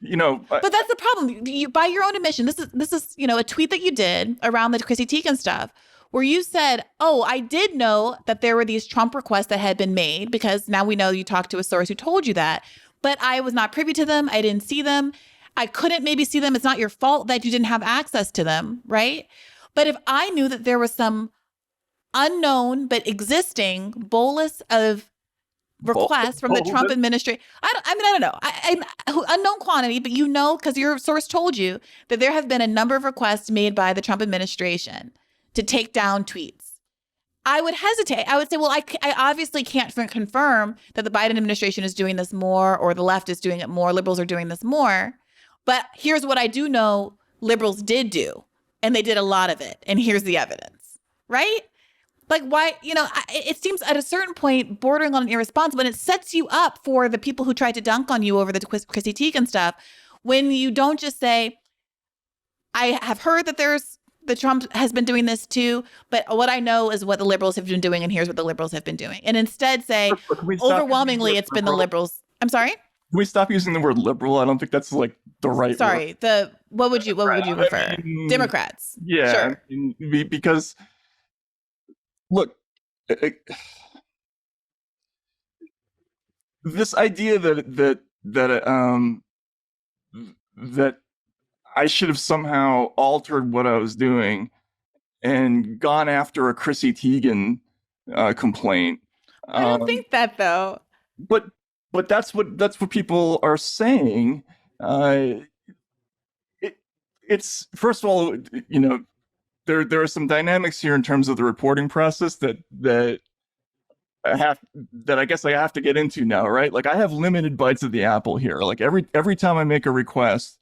you know, But that's the problem. You, by your own admission, this is a tweet that you did around the Chrissy Teigen stuff, where you said, "Oh, I did know that there were these Trump requests that had been made because now we know you talked to a source who told you that, but I was not privy to them. I didn't see them. I couldn't maybe see them. It's not your fault that you didn't have access to them, right? But if I knew that there was some unknown but existing bolus of requests from the Trump administration. I don't know. Unknown quantity, but because your source told you that there have been a number of requests made by the Trump administration to take down tweets. I would hesitate. I would say, well, I obviously can't confirm that the Biden administration is doing this more or the left is doing it more. Liberals are doing this more. But here's what I do know liberals did do, and they did a lot of it. And here's the evidence, right? Like, why, it seems at a certain point bordering on irresponsible, and it sets you up for the people who tried to dunk on you over the Chrissy Teigen stuff when you don't just say, I have heard that the Trump has been doing this too, but what I know is what the liberals have been doing, and here's what the liberals have been doing. And instead say, overwhelmingly, it's been the liberals. I'm sorry? Can we stop using the word liberal? I don't think that's like the right word. What would you prefer? I mean, Democrats. Yeah. Sure. Because look, this idea that I should have somehow altered what I was doing and gone after a Chrissy Teigen complaint. I don't think that, though. But that's what people are saying. It's first of all, there are some dynamics here in terms of the reporting process that I guess I have to get into now, right? Like, I have limited bites of the apple here. Like, every time I make a request,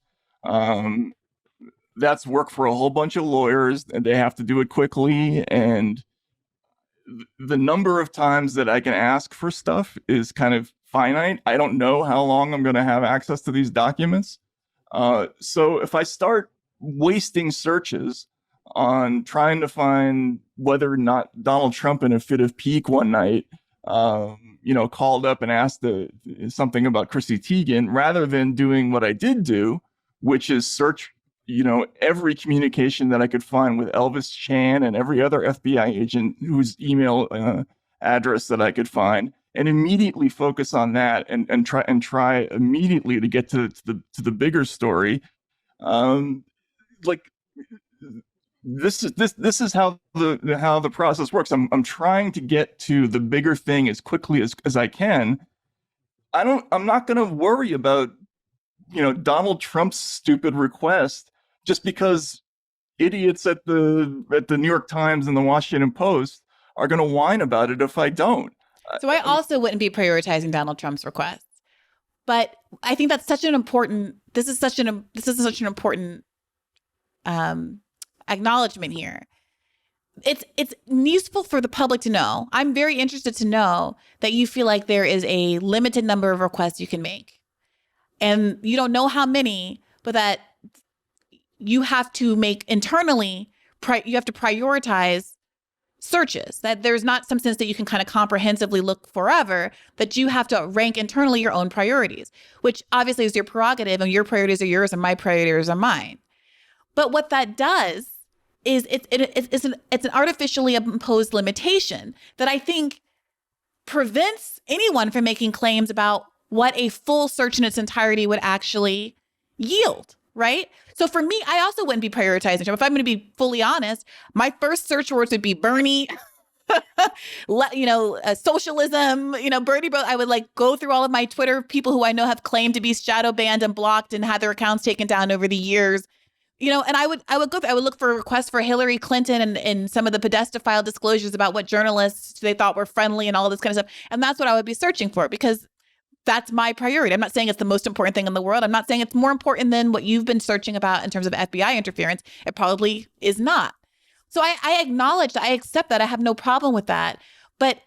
that's work for a whole bunch of lawyers, and they have to do it quickly. And the number of times that I can ask for stuff is kind of finite. I don't know how long I'm going to have access to these documents. So if I start wasting searches on trying to find whether or not Donald Trump, in a fit of pique one night, called up and asked something about Chrissy Teigen, rather than doing what I did do, which is search, every communication that I could find with Elvis Chan and every other FBI agent whose email address that I could find, and immediately focus on that and try immediately to get to the bigger story. This is how the process works. I'm trying to get to the bigger thing as quickly as I can. I'm not going to worry about Donald Trump's stupid request just because idiots at the New York Times and the Washington Post are going to whine about it if I don't. So I also wouldn't be prioritizing Donald Trump's requests, but I think that's such an important. This is such an important acknowledgement here. It's useful for the public to know. I'm very interested to know that you feel like there is a limited number of requests you can make, and you don't know how many, but that you have to make internally. You have to prioritize searches, that there's not some sense that you can kind of comprehensively look forever, that you have to rank internally your own priorities, which obviously is your prerogative, and your priorities are yours and my priorities are mine. But what that does is it's an artificially imposed limitation that I think prevents anyone from making claims about what a full search in its entirety would actually yield, right? So for me, I also wouldn't be prioritizing Trump. If I'm going to be fully honest, my first search words would be Bernie, socialism, Bernie bro. I would go through all of my Twitter people who I know have claimed to be shadow banned and blocked and had their accounts taken down over the years. And I would go through, I would look for requests for Hillary Clinton and some of the pedophile disclosures about what journalists they thought were friendly and all this kind of stuff. And that's what I would be searching for, because that's my priority. I'm not saying it's the most important thing in the world. I'm not saying it's more important than what you've been searching about in terms of FBI interference. It probably is not. So I acknowledge that. I accept that. I have no problem with that. But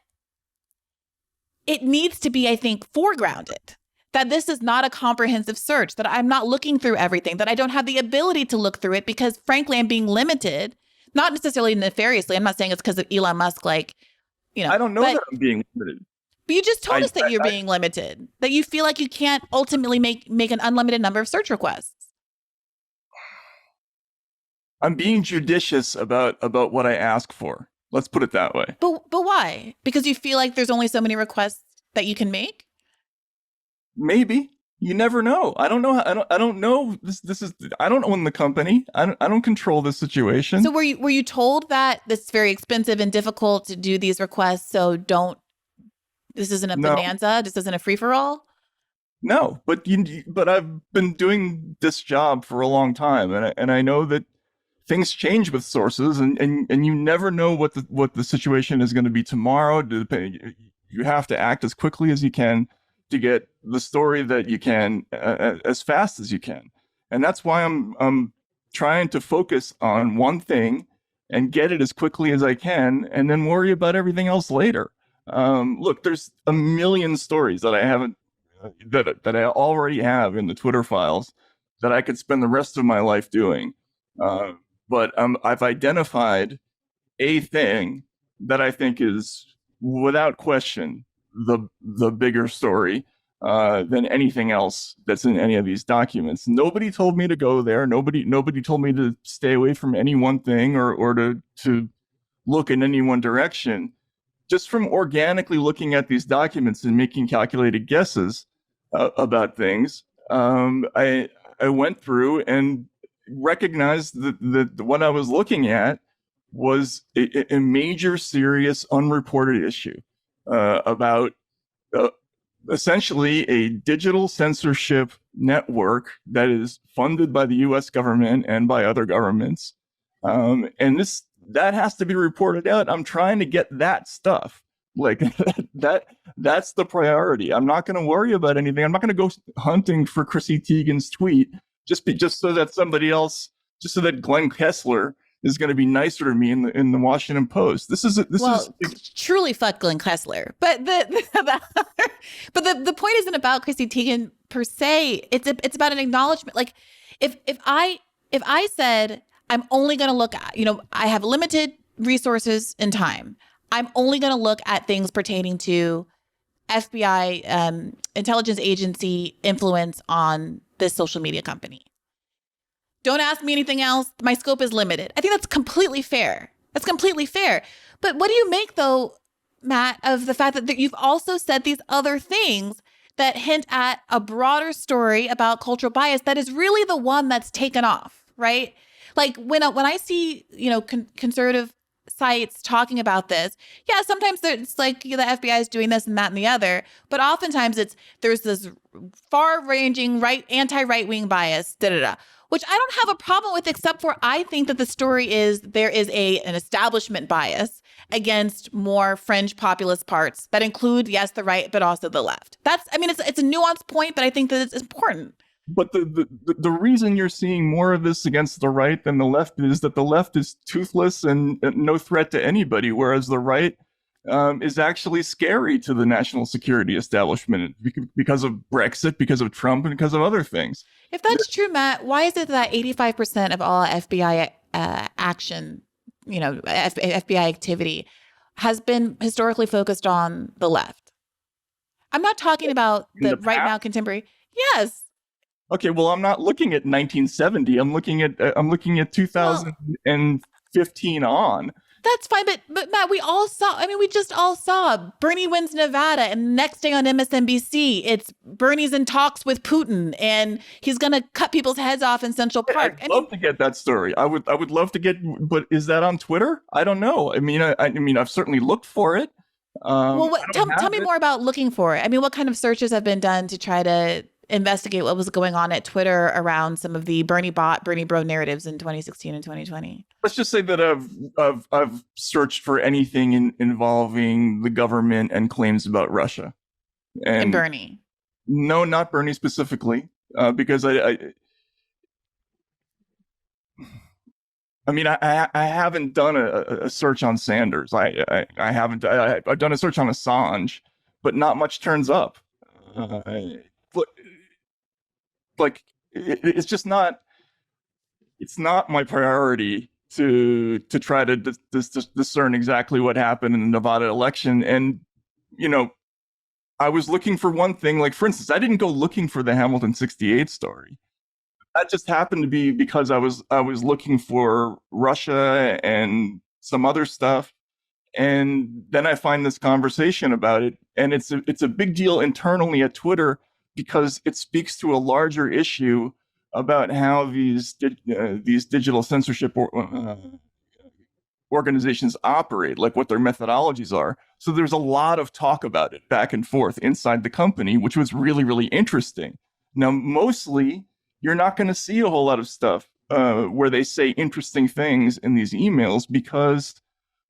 it needs to be, I think, foregrounded. That this is not a comprehensive search, that I'm not looking through everything, that I don't have the ability to look through it because, frankly, I'm being limited, not necessarily nefariously. I'm not saying it's because of Elon Musk, I don't know but that I'm being limited. you just told I, us that you're being limited, that you feel like you can't ultimately make an unlimited number of search requests. I'm being judicious about what I ask for. Let's put it that way. But why? Because you feel like there's only so many requests that you can make? Maybe. You never know. I don't know. I don't know. This is. I don't own the company. I don't control this situation. So were you told that this is very expensive and difficult to do these requests? So don't. This isn't a No. bonanza. This isn't a free for all. No, but I've been doing this job for a long time, and I know that things change with sources, and you never know what the situation is going to be tomorrow. You have to act as quickly as you can to get the story that you can as fast as you can, and that's why I'm trying to focus on one thing and get it as quickly as I can, and then worry about everything else later. Look, there's a million stories that I haven't that I already have in the Twitter files that I could spend the rest of my life doing. Uh, but I've identified a thing that I think is without question the bigger story than anything else that's in any of these documents. Nobody told me to go there. Nobody told me to stay away from any one thing or to look in any one direction. Just from organically looking at these documents and making calculated guesses about things, I went through and recognized that what I was looking at was a major, serious, unreported issue about uh, essentially a digital censorship network that is funded by the U.S. government and by other governments, and that has to be reported out. I'm trying to get that stuff. Like that's the priority. I'm not going to worry about anything. I'm not going to go hunting for Chrissy Teigen's tweet just so that somebody else, just so that Glenn Kessler is going to be nicer to me in the Washington Post. This is truly fuck Glenn Kessler. But the point isn't about Chrissy Teigen per se. It's about an acknowledgement. Like if I said I'm only going to look at, I have limited resources and time. I'm only going to look at things pertaining to FBI intelligence agency influence on this social media company. Don't ask me anything else. My scope is limited. I think that's completely fair. That's completely fair. But what do you make, though, Matt, of the fact that you've also said these other things that hint at a broader story about cultural bias that is really the one that's taken off, right? Like when I see, conservative sites talking about this, yeah, sometimes it's like the FBI is doing this and that and the other, but oftentimes there's this far-ranging anti-right-wing bias, which I don't have a problem with, except for I think that the story is there is an establishment bias against more fringe populist parts that include, yes, the right, but also the left. It's a nuanced point, but I think that it's important. But the reason you're seeing more of this against the right than the left is that the left is toothless and no threat to anybody, whereas the right is actually scary to the national security establishment because of Brexit, because of Trump, and because of other things. If that's true, Matt, why is it that 85% of all FBI action, FBI activity has been historically focused on the left? I'm not talking about the right now contemporary. Yes. Okay, well, I'm not looking at 1970. I'm looking at 2015 on. That's fine, but Matt, we just all saw Bernie wins Nevada, and next day on MSNBC, it's Bernie's in talks with Putin, and he's going to cut people's heads off in Central Park. I'd love to get that story. I would love to get, but is that on Twitter? I don't know. I mean, I've certainly looked for it. Tell me more about looking for it. I mean, what kind of searches have been done to try to investigate what was going on at Twitter around some of the Bernie bot, Bernie bro narratives in 2016 and 2020? Let's just say that I've searched for anything involving the government and claims about Russia. And Bernie? No, not Bernie specifically, because I haven't done a search on Sanders. I haven't. I've done a search on Assange, but not much turns up. It's just not. It's not my priority to try to discern exactly what happened in the Nevada election. And you know, I was looking for one thing. Like, for instance, I didn't go looking for the Hamilton 68 story. That just happened to be because I was looking for Russia and some other stuff. And then I find this conversation about it, and it's a big deal internally at Twitter because it speaks to a larger issue about how these digital censorship organizations operate, like what their methodologies are. So there's a lot of talk about it back and forth inside the company, which was really, really interesting. Now, mostly, you're not going to see a whole lot of stuff where they say interesting things in these emails because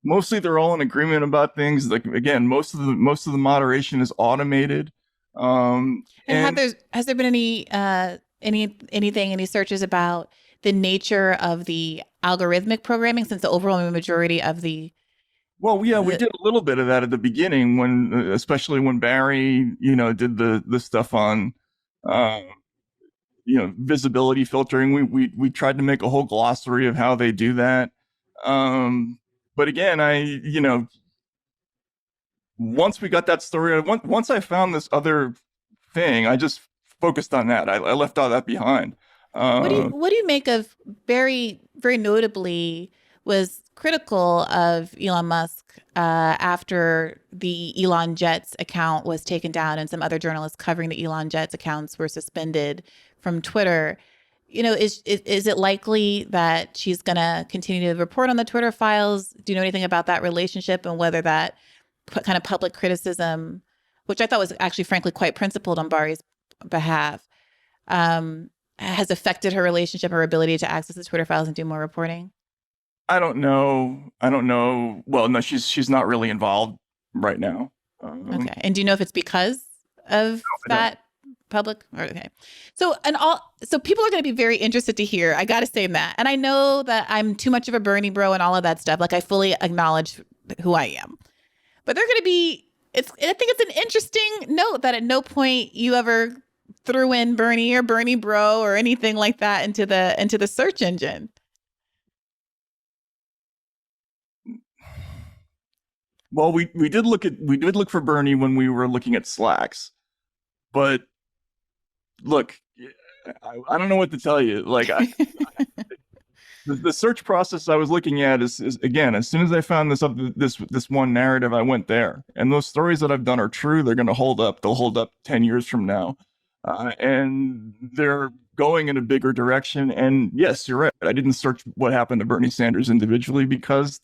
mostly they're all in agreement about things. Like again, most of the moderation is automated. And has there been any searches about the nature of the algorithmic programming, since the overwhelming majority of the Well, yeah, we did a little bit of that at the beginning when, especially when Barry, did the stuff on, uh, visibility filtering. We tried to make a whole glossary of how they do that. But again, once we got that story, once I found this other thing, I just focused on that. I left all that behind. what do you make of very notably was critical of Elon Musk after the Elon Jets account was taken down and some other journalists covering the Elon Jets accounts were suspended from Twitter. Is it likely that she's going to continue to report on the Twitter files? Do you know anything about that relationship and whether that kind of public criticism, which I thought was actually, frankly, quite principled on Bari's behalf, has affected her relationship, her ability to access the Twitter files and do more reporting? I don't know. Well, no, she's not really involved right now. Okay. And do you know if it's because of that public? Okay. So people are going to be very interested to hear. I got to say that. And I know that I'm too much of a Bernie bro and all of that stuff. Like, I fully acknowledge who I am. But they're going to be, I think it's an interesting note that at no point you ever threw in Bernie or Bernie bro or anything like that into the search engine. Well, we did look for Bernie when we were looking at Slacks, but look, I don't know what to tell you. Like, the search process I was looking at is again, as soon as I found this one narrative, I went there. And those stories that I've done are true. They're going to hold up. They'll hold up 10 years from now, and they're going in a bigger direction. And yes, you're right. I didn't search what happened to Bernie Sanders individually because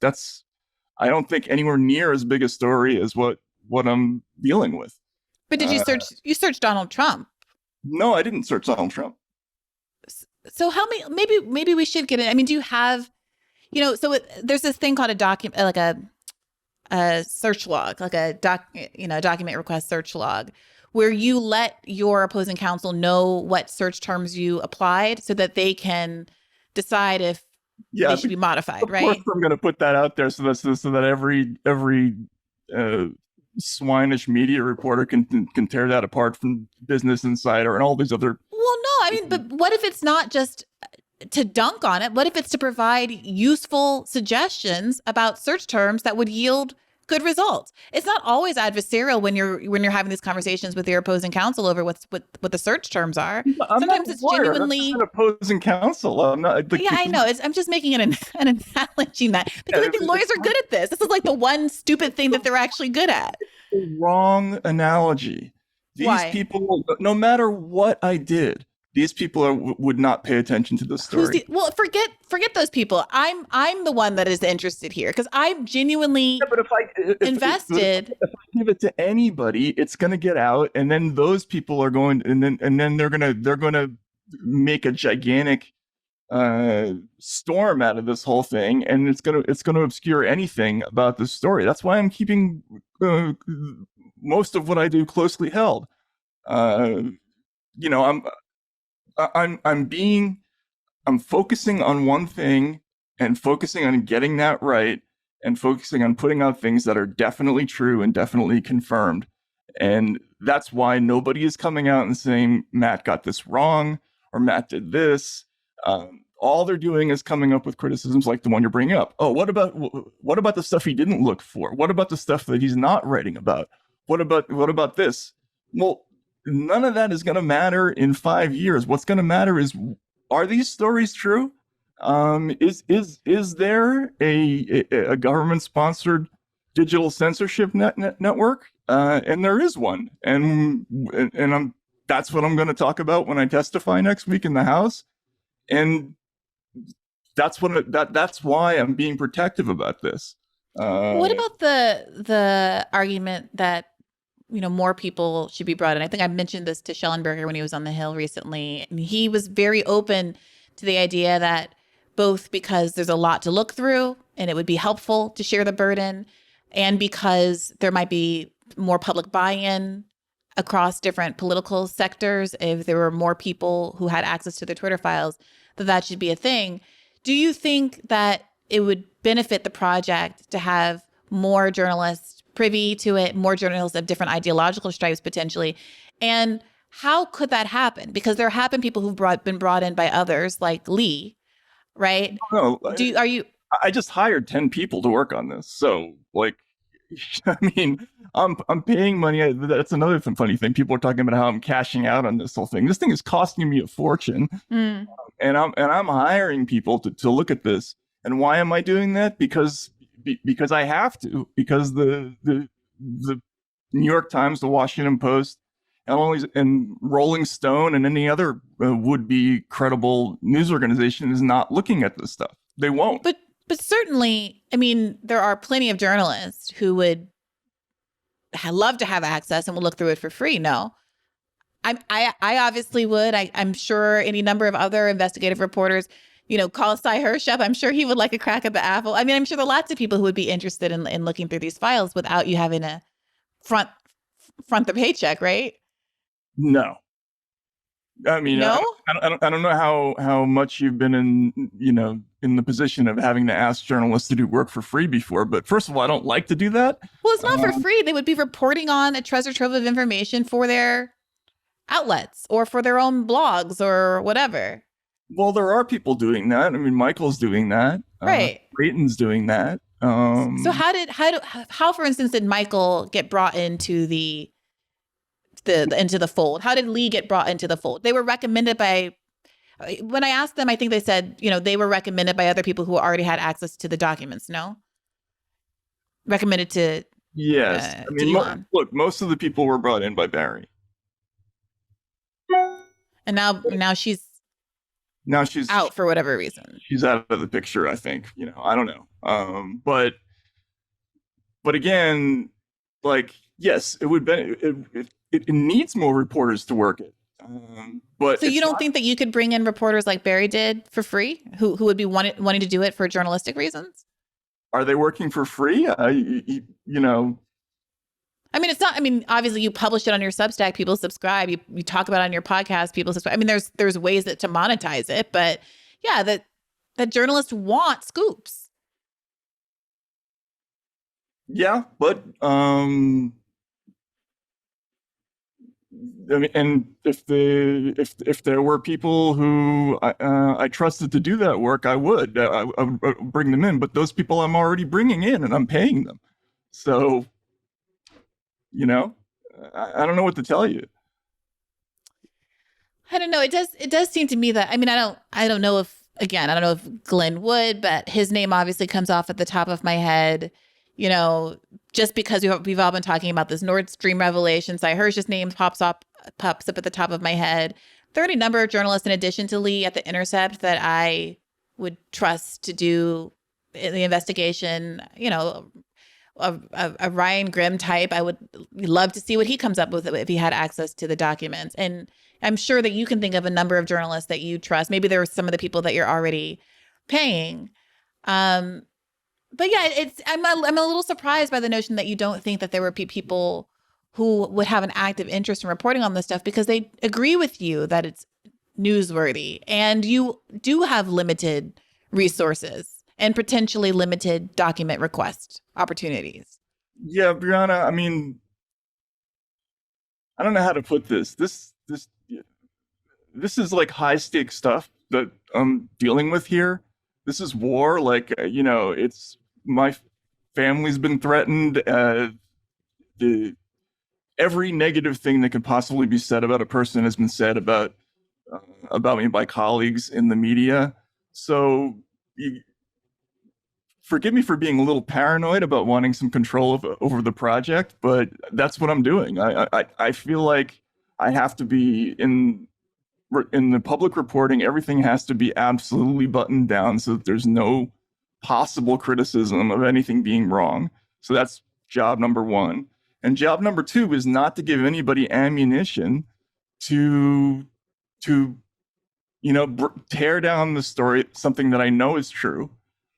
I don't think anywhere near as big a story as what I'm dealing with. But did you search Donald Trump? No, I didn't search Donald Trump. So help me, maybe we should get it. I mean, do you have, there's this thing called a document, like a search log, like a document request search log, where you let your opposing counsel know what search terms you applied so that they can decide if they should be modified, right? Of course, I'm going to put that out there so that every swinish media reporter can tear that apart from Business Insider and all these other. Well, no, I mean, but what if it's not just to dunk on it? What if it's to provide useful suggestions about search terms that would yield good results? It's not always adversarial when you're having these conversations with your opposing counsel over what the search terms are. Sometimes it's genuinely I'm not opposing counsel. I'm not. Yeah, I know. I'm just making an analogy that because I think lawyers are good at this. This is like the one stupid thing that they're actually good at. Wrong analogy. These people, no matter what I did, these people would not pay attention to the story. Well, forget those people. I'm the one that is interested here because I'm genuinely invested. If I give it to anybody, it's going to get out, and then those people are going, and then they're going to make a gigantic storm out of this whole thing, and it's going to obscure anything about the story. That's why I'm keeping most of what I do closely held. I'm focusing on one thing and focusing on getting that right and focusing on putting out things that are definitely true and definitely confirmed. And that's why nobody is coming out and saying Matt got this wrong or Matt did this. all they're doing is coming up with criticisms like the one you're bringing up. Oh, what about the stuff he didn't look for? What about the stuff that he's not writing about? What about this? Well, none of that is going to matter in 5 years. What's going to matter is, are these stories true? Is there a government sponsored digital censorship network? And there is one, and that's what I'm going to talk about when I testify next week in the House, and that's why I'm being protective about this. What about the argument that more people should be brought in? I think I mentioned this to Schellenberger when he was on the Hill recently, and he was very open to the idea that both because there's a lot to look through and it would be helpful to share the burden, and because there might be more public buy-in across different political sectors if there were more people who had access to their Twitter files, that should be a thing. Do you think that it would benefit the project to have more journalists privy to it, more journalists of different ideological stripes potentially? And how could that happen? Because there have been people who've been brought in by others, like Lee, right? No, Are you? I just hired 10 people to work on this, so like, I mean, I'm paying money. That's another funny thing. People are talking about how I'm cashing out on this whole thing. This thing is costing me a fortune, and I'm hiring people to look at this. And why am I doing that? Because I have to. Because the New York Times, the Washington Post, and Rolling Stone, and any other would-be credible news organization is not looking at this stuff. They won't. But certainly, I mean, there are plenty of journalists who would love to have access and will look through it for free. No, I obviously would. I'm sure any number of other investigative reporters, call Cy Hirsch up. I'm sure he would like a crack at the apple. I mean, I'm sure there are lots of people who would be interested in looking through these files without you having to front the paycheck, right? No. I mean, no? I don't know how much you've been in the position of having to ask journalists to do work for free before, but first of all, I don't like to do that. Well, it's not for free. They would be reporting on a treasure trove of information for their outlets or for their own blogs or whatever. Well, there are people doing that. I mean, Michael's doing that. Right. Creighton's doing that. So how, for instance, did Michael get brought into the fold? How did Lee get brought into the fold? They were recommended by, when I asked them, I think they said, they were recommended by other people who already had access to the documents. No? Recommended to yes. I mean, look, most of the people were brought in by Barry. And now she's out for whatever reason. She's out of the picture, I think. I don't know. But again, like, yes, it would it needs more reporters to work it. But so you don't think that you could bring in reporters like Barry did for free, who would be wanting to do it for journalistic reasons? Are they working for free? I mean, it's not. I mean, obviously, you publish it on your Substack, people subscribe. You talk about it on your podcast, people subscribe. I mean, there's ways to monetize it, but yeah, that journalists want scoops. Yeah, but I mean, and if there were people who I trusted to do that work, I would bring them in. But those people I'm already bringing in, and I'm paying them. So, I don't know what to tell you. I don't know. It does seem to me that, I mean, I don't know if Glenn would, but his name obviously comes off at the top of my head. Just because we've all been talking about this Nord Stream revelation, Cy Hirsch's name pops up at the top of my head. There are any number of journalists in addition to Lee at The Intercept that I would trust to do the investigation. A Ryan Grimm type. I would love to see what he comes up with if he had access to the documents. And I'm sure that you can think of a number of journalists that you trust. Maybe there are some of the people that you're already paying. But yeah, I'm a little surprised by the notion that you don't think that there would be people who would have an active interest in reporting on this stuff because they agree with you that it's newsworthy and you do have limited resources and potentially limited document request opportunities. Yeah, Brianna, I mean, I don't know how to put this. This is like high stakes stuff. that I'm dealing with here. This is war. Like, it's my family's been threatened. The Every negative thing that could possibly be said about a person has been said about me by colleagues in the media. So forgive me for being a little paranoid about wanting some control over the project, but that's what I'm doing. I feel like I have to be in the public reporting. Everything has to be absolutely buttoned down so that there's no possible criticism of anything being wrong. So that's job number one. And job number two is not to give anybody ammunition to tear down the story, something that I know is true.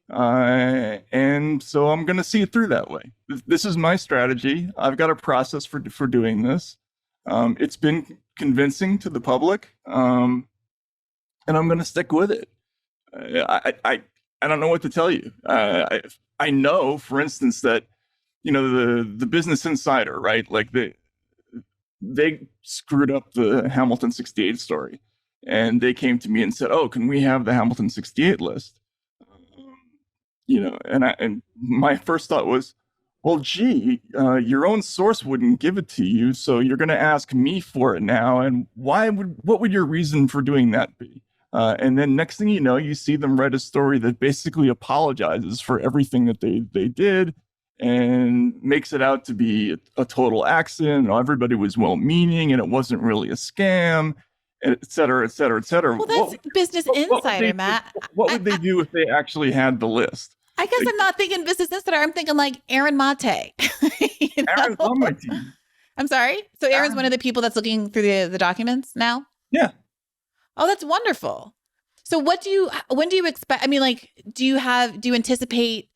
And so I'm going to see it through that way. This is my strategy. I've got a process for doing this. It's been convincing to the public, and I'm going to stick with it. I don't know what to tell you. I know, for instance, that the Business Insider, right? Like they screwed up the Hamilton 68 story, and they came to me and said, "Oh, can we have the Hamilton 68 list?" And my first thought was, well, gee, your own source wouldn't give it to you, so you're going to ask me for it now. And what would your reason for doing that be? And then next thing you know, you see them write a story that basically apologizes for everything that they did and makes it out to be a total accident. Everybody was well-meaning and it wasn't really a scam, et cetera, et cetera, et cetera. Well, that's Business Insider, Matt. What would they do if they actually had the list? I guess I'm not thinking Business Insider. I'm thinking like Aaron Mate. Aaron's on my team. I'm sorry. So Aaron's one of the people that's looking through the documents now? Yeah. Oh, that's wonderful. So when do you expect, I mean, like, do you anticipate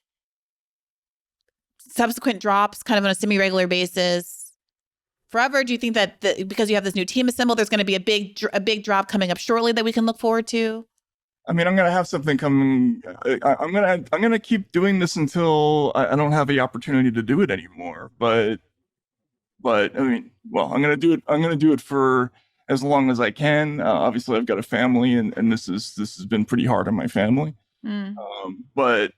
subsequent drops kind of on a semi-regular basis forever? Do you think that because you have this new team assembled, there's going to be a big drop coming up shortly that we can look forward to? I mean, I'm going to have something coming. I'm going to keep doing this until I don't have the opportunity to do it anymore. But I mean, well, I'm going to do it. I'm going to do it for as long as I can. Obviously, I've got a family, and this has been pretty hard on my family. Mm. But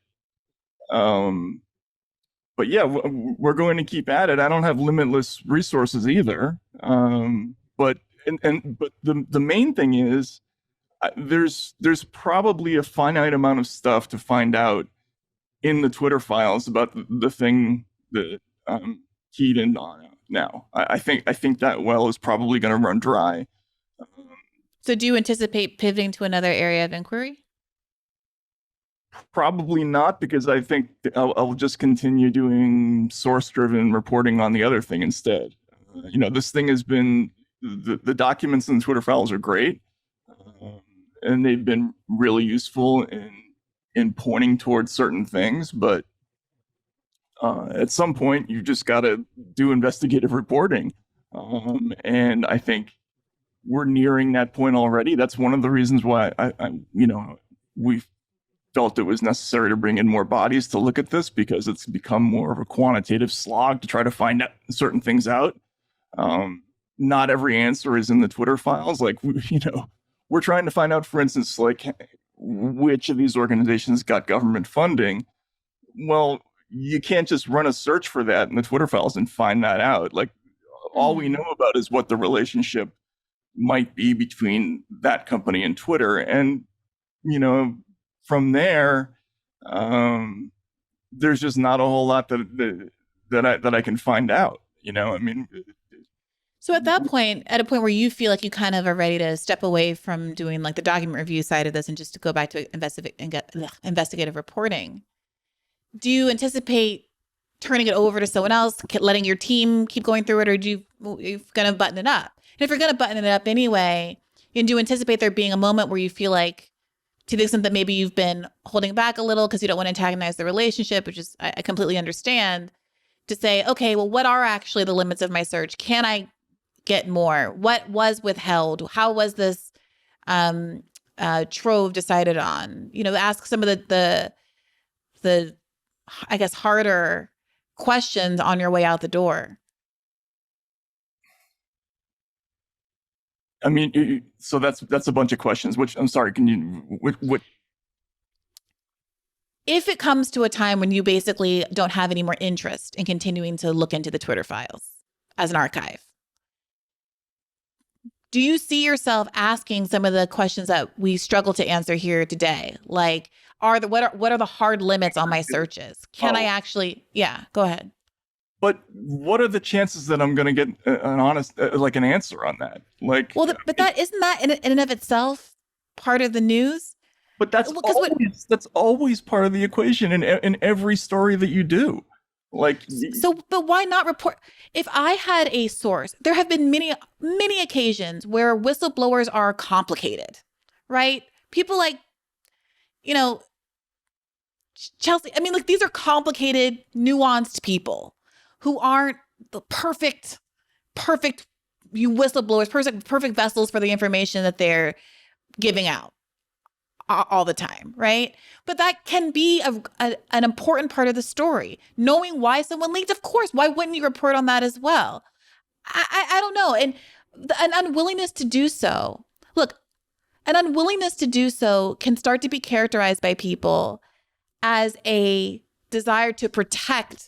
yeah, we're going to keep at it. I don't have limitless resources either. But the main thing is, there's probably a finite amount of stuff to find out in the Twitter files about the thing that keyed in on now. I think that well is probably going to run dry. So do you anticipate pivoting to another area of inquiry? Probably not, because I think I'll just continue doing source-driven reporting on the other thing instead. This thing has been, the documents in the Twitter files are great. And they've been really useful in pointing towards certain things, but at some point you just got to do investigative reporting, and I think we're nearing that point already. That's one of the reasons why we felt it was necessary to bring in more bodies to look at this, because it's become more of a quantitative slog to try to find out certain things out. Not every answer is in the Twitter files. Like, we're trying to find out, for instance, like which of these organizations got government funding. Well, you can't just run a search for that in the Twitter files and find that out. Like, all we know about is what the relationship might be between that company and Twitter. And, from there, there's just not a whole lot that I can find out. I mean, so at a point where you feel like you kind of are ready to step away from doing like the document review side of this and just to go back to investigative reporting, do you anticipate turning it over to someone else, letting your team keep going through it, or you're going to button it up? And if you're going to button it up anyway, do you anticipate there being a moment where you feel like, to the extent that maybe you've been holding back a little because you don't want to antagonize the relationship, which is I completely understand, to say, okay, well, what are actually the limits of my search? Can I get more? What was withheld? How was this trove decided on? Ask some of the I guess harder questions on your way out the door. I mean, so that's a bunch of questions. Which I'm sorry. Can you what? If it comes to a time when you basically don't have any more interest in continuing to look into the Twitter files as an archive, do you see yourself asking some of the questions that we struggle to answer here today? Like, what are the hard limits on my searches? Can I actually? Yeah, go ahead. But what are the chances that I'm going to get an honest, like an answer on that? Like, well, but that isn't that in and of itself part of the news? But that's always part of the equation in every story that you do. Like, so, but why not report? If I had a source, there have been many occasions where whistleblowers are complicated, right? People like, Chelsea. I mean, like, these are complicated, nuanced people who aren't the perfect you whistleblowers, perfect vessels for the information that they're giving out all the time, right? But that can be an important part of the story. Knowing why someone leaked, of course, why wouldn't you report on that as well? I don't know. And an unwillingness to do so, look, an unwillingness to do so can start to be characterized by people as a desire to protect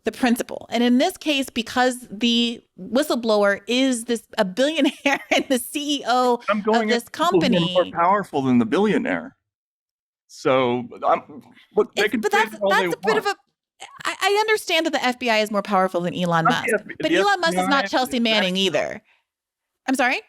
the principle. And in this case, because the whistleblower is a billionaire and the CEO of this company, more powerful than the billionaire. So, they can but that's a bit of a. I understand that the FBI is more powerful than Elon Musk, but Elon Musk is not Chelsea Manning either. I'm sorry.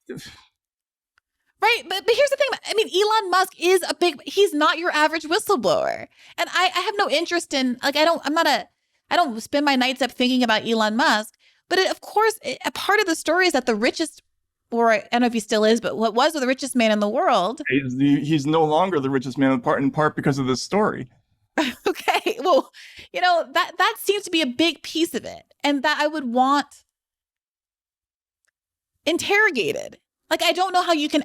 Right. But here's the thing. I mean, Elon Musk is he's not your average whistleblower. And I have no interest in, like, I don't spend my nights up thinking about Elon Musk. But of course, a part of the story is that the richest, or I don't know if he still is, but what was the richest man in the world? He's no longer the richest man in part because of this story. Okay. Well, that seems to be a big piece of it. And that I would want interrogated. Like, I don't know how you can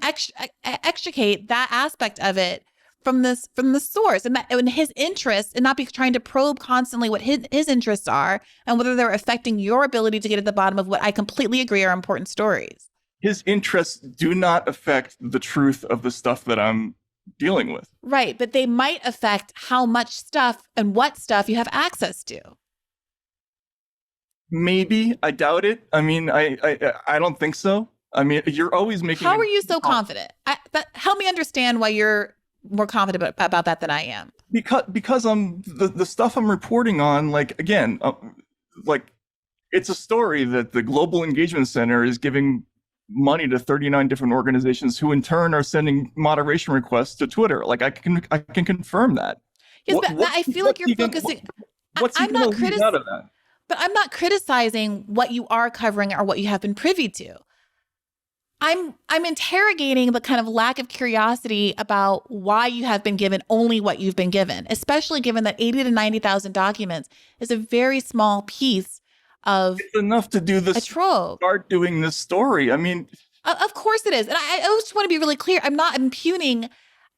extricate that aspect of it from the source and his interests, and not be trying to probe constantly what his interests are and whether they're affecting your ability to get at the bottom of what I completely agree are important stories. His interests do not affect the truth of the stuff that I'm dealing with. Right, but they might affect how much stuff and what stuff you have access to. Maybe. I doubt it. I mean, I don't think so. I mean, you're always making. How are you so confident? Help me understand why you're more confident about that than I am. Because I'm the stuff I'm reporting on. Like, again, like, it's a story that the Global Engagement Center is giving money to 39 different organizations, who in turn are sending moderation requests to Twitter. Like, I can confirm that. Yes, but I feel like you're focusing. What's he going to leave out of that? But I'm not criticizing what you are covering or what you have been privy to. I'm interrogating the kind of lack of curiosity about why you have been given only what you've been given, especially given that 80 to 90,000 documents is a very small piece of it's enough to do this. A trove. Start doing this story. I mean, of course it is, and I just want to be really clear. I'm not impugning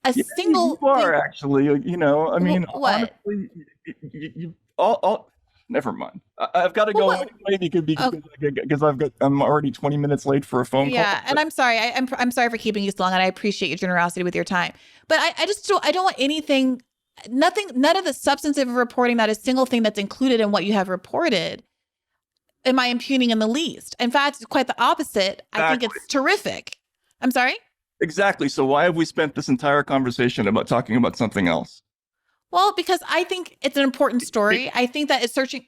a single. You are actually, I mean, what? Honestly, you all. Never mind. I've got to go anyway because I'm already 20 minutes late for a phone call. Yeah, and I'm sorry. I'm sorry for keeping you so long, and I appreciate your generosity with your time. But I don't want anything, none of the substantive reporting, that a single thing that's included in what you have reported, am I impugning in the least. In fact, it's quite the opposite. Exactly. I think it's terrific. I'm sorry? Exactly. So why have we spent this entire conversation about talking about something else? Well, because I think it's an important story. I think that it's searching.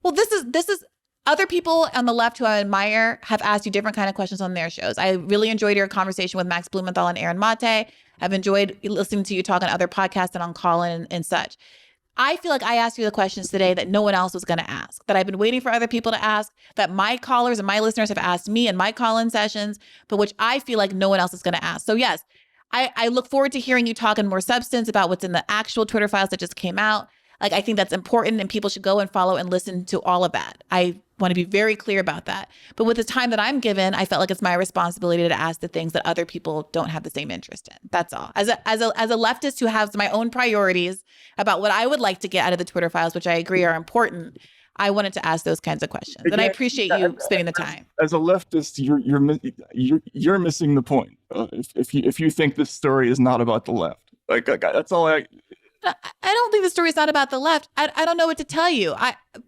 Well, this is other people on the left who I admire have asked you different kind of questions on their shows. I really enjoyed your conversation with Max Blumenthal and Aaron Mate. I've enjoyed listening to you talk on other podcasts and on Callin and such. I feel like I asked you the questions today that no one else was going to ask, that I've been waiting for other people to ask, that my callers and my listeners have asked me in my call-in sessions, but which I feel like no one else is going to ask. So yes, I look forward to hearing you talk in more substance about what's in the actual Twitter files that just came out. Like, I think that's important, and people should go and follow and listen to all of that. I want to be very clear about that. But with the time that I'm given, I felt like it's my responsibility to ask the things that other people don't have the same interest in. That's all. As a leftist who has my own priorities about what I would like to get out of the Twitter files, which I agree are important, I wanted to ask those kinds of questions. And I appreciate you spending the time. As a leftist, you're missing the point. If you think this story is not about the left, like that's all I don't think the story is not about the left. I don't know what to tell you.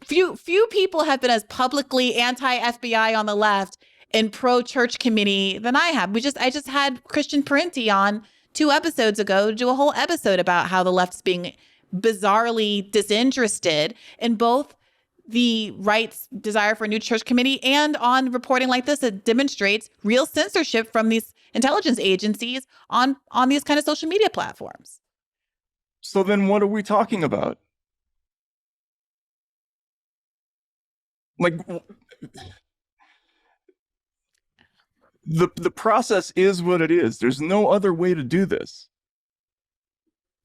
Few people have been as publicly anti-FBI on the left and pro-church committee than I have. I just had Christian Parenti on 2 episodes ago to do a whole episode about how the left is being bizarrely disinterested in both the right's desire for a new church committee and on reporting like this that demonstrates real censorship from these intelligence agencies on these kind of social media platforms. So then what are we talking about? Like, the process is what it is. There's no other way to do this.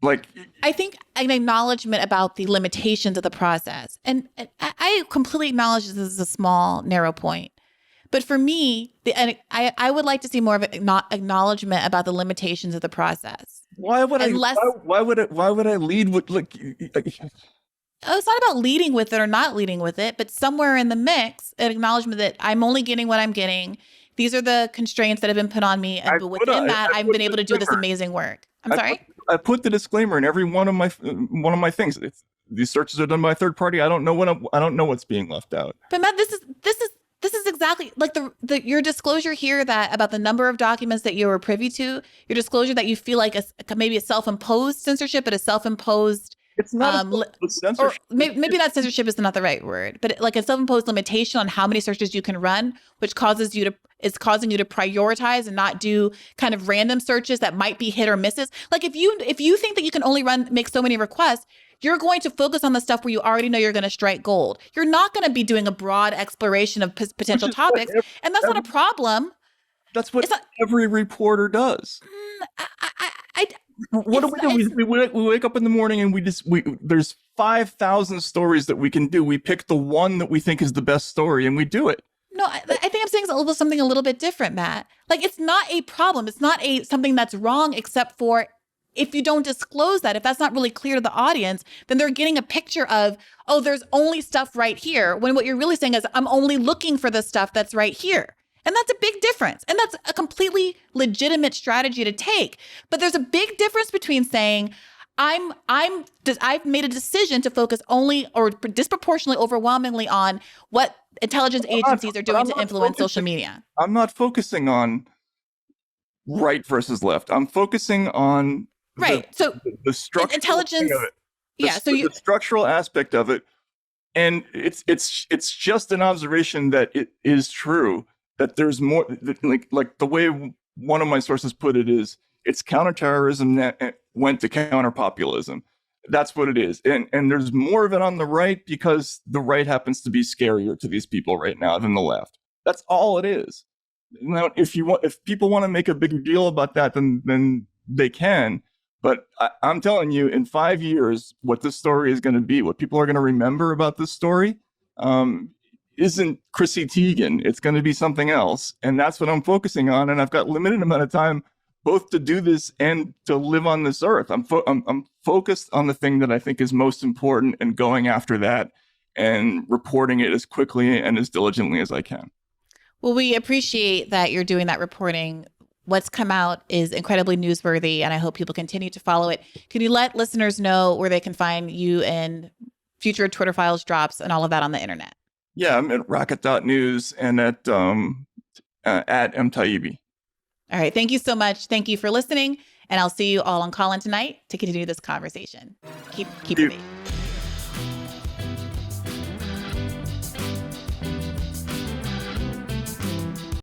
Like, I think an acknowledgement about the limitations of the process. And I completely acknowledge this is a small, narrow point. But for me, I would like to see more of an acknowledgement about the limitations of the process. Why would I lead with it's not about leading with it or not leading with it, but somewhere in the mix, an acknowledgement that I'm only getting what I'm getting. These are the constraints that have been put on me. And but within that, I've been able to do this amazing work. I'm sorry? I put the disclaimer in every one of my things. These searches are done by a third party. I don't know what's being left out. But Matt, this is exactly like your disclosure here that about the number of documents that you were privy to, your disclosure that you feel like maybe a self-imposed censorship, but a self-imposed it's not censorship. Or maybe not censorship is not the right word, but like a self-imposed limitation on how many searches you can run, which causing you to prioritize and not do kind of random searches that might be hit or misses. Like if you think that you can only make so many requests, you're going to focus on the stuff where you already know you're going to strike gold. You're not going to be doing a broad exploration of potential topics, and that's not a problem. That's what every reporter does. What do we do? We wake up in the morning and there's 5,000 stories that we can do. We pick the one that we think is the best story and we do it. No, I think I'm saying something a little bit different, Matt. Like it's not a problem. It's not something that's wrong, except for if you don't disclose that, if that's not really clear to the audience, then they're getting a picture of, oh, there's only stuff right here. When what you're really saying is I'm only looking for the stuff that's right here. And that's a big difference. And that's a completely legitimate strategy to take. But there's a big difference between saying, I've made a decision to focus only or disproportionately overwhelmingly on what intelligence agencies are doing to influence social media. I'm not focusing on right versus left. I'm focusing on the structural intelligence. Of it. The structural aspect of it. And it's just an observation that it is true that there's more, like the way one of my sources put it is, it's counterterrorism that went to counterpopulism. That's what it is. And there's more of it on the right because the right happens to be scarier to these people right now than the left. That's all it is. Now, if people want to make a big deal about that, then they can. But I'm telling you, in 5 years, what this story is going to be, what people are going to remember about this story, isn't Chrissy Teigen. It's going to be something else. And that's what I'm focusing on. And I've got limited amount of time both to do this and to live on this earth. I'm focused on the thing that I think is most important and going after that and reporting it as quickly and as diligently as I can. Well, we appreciate that you're doing that reporting. What's come out is incredibly newsworthy, and I hope people continue to follow it. Can you let listeners know where they can find you and future Twitter Files drops and all of that on the internet? Yeah, I'm at rocket.news and at mtaibbi. All right. Thank you so much. Thank you for listening. And I'll see you all on Call In tonight to continue this conversation. Keep it.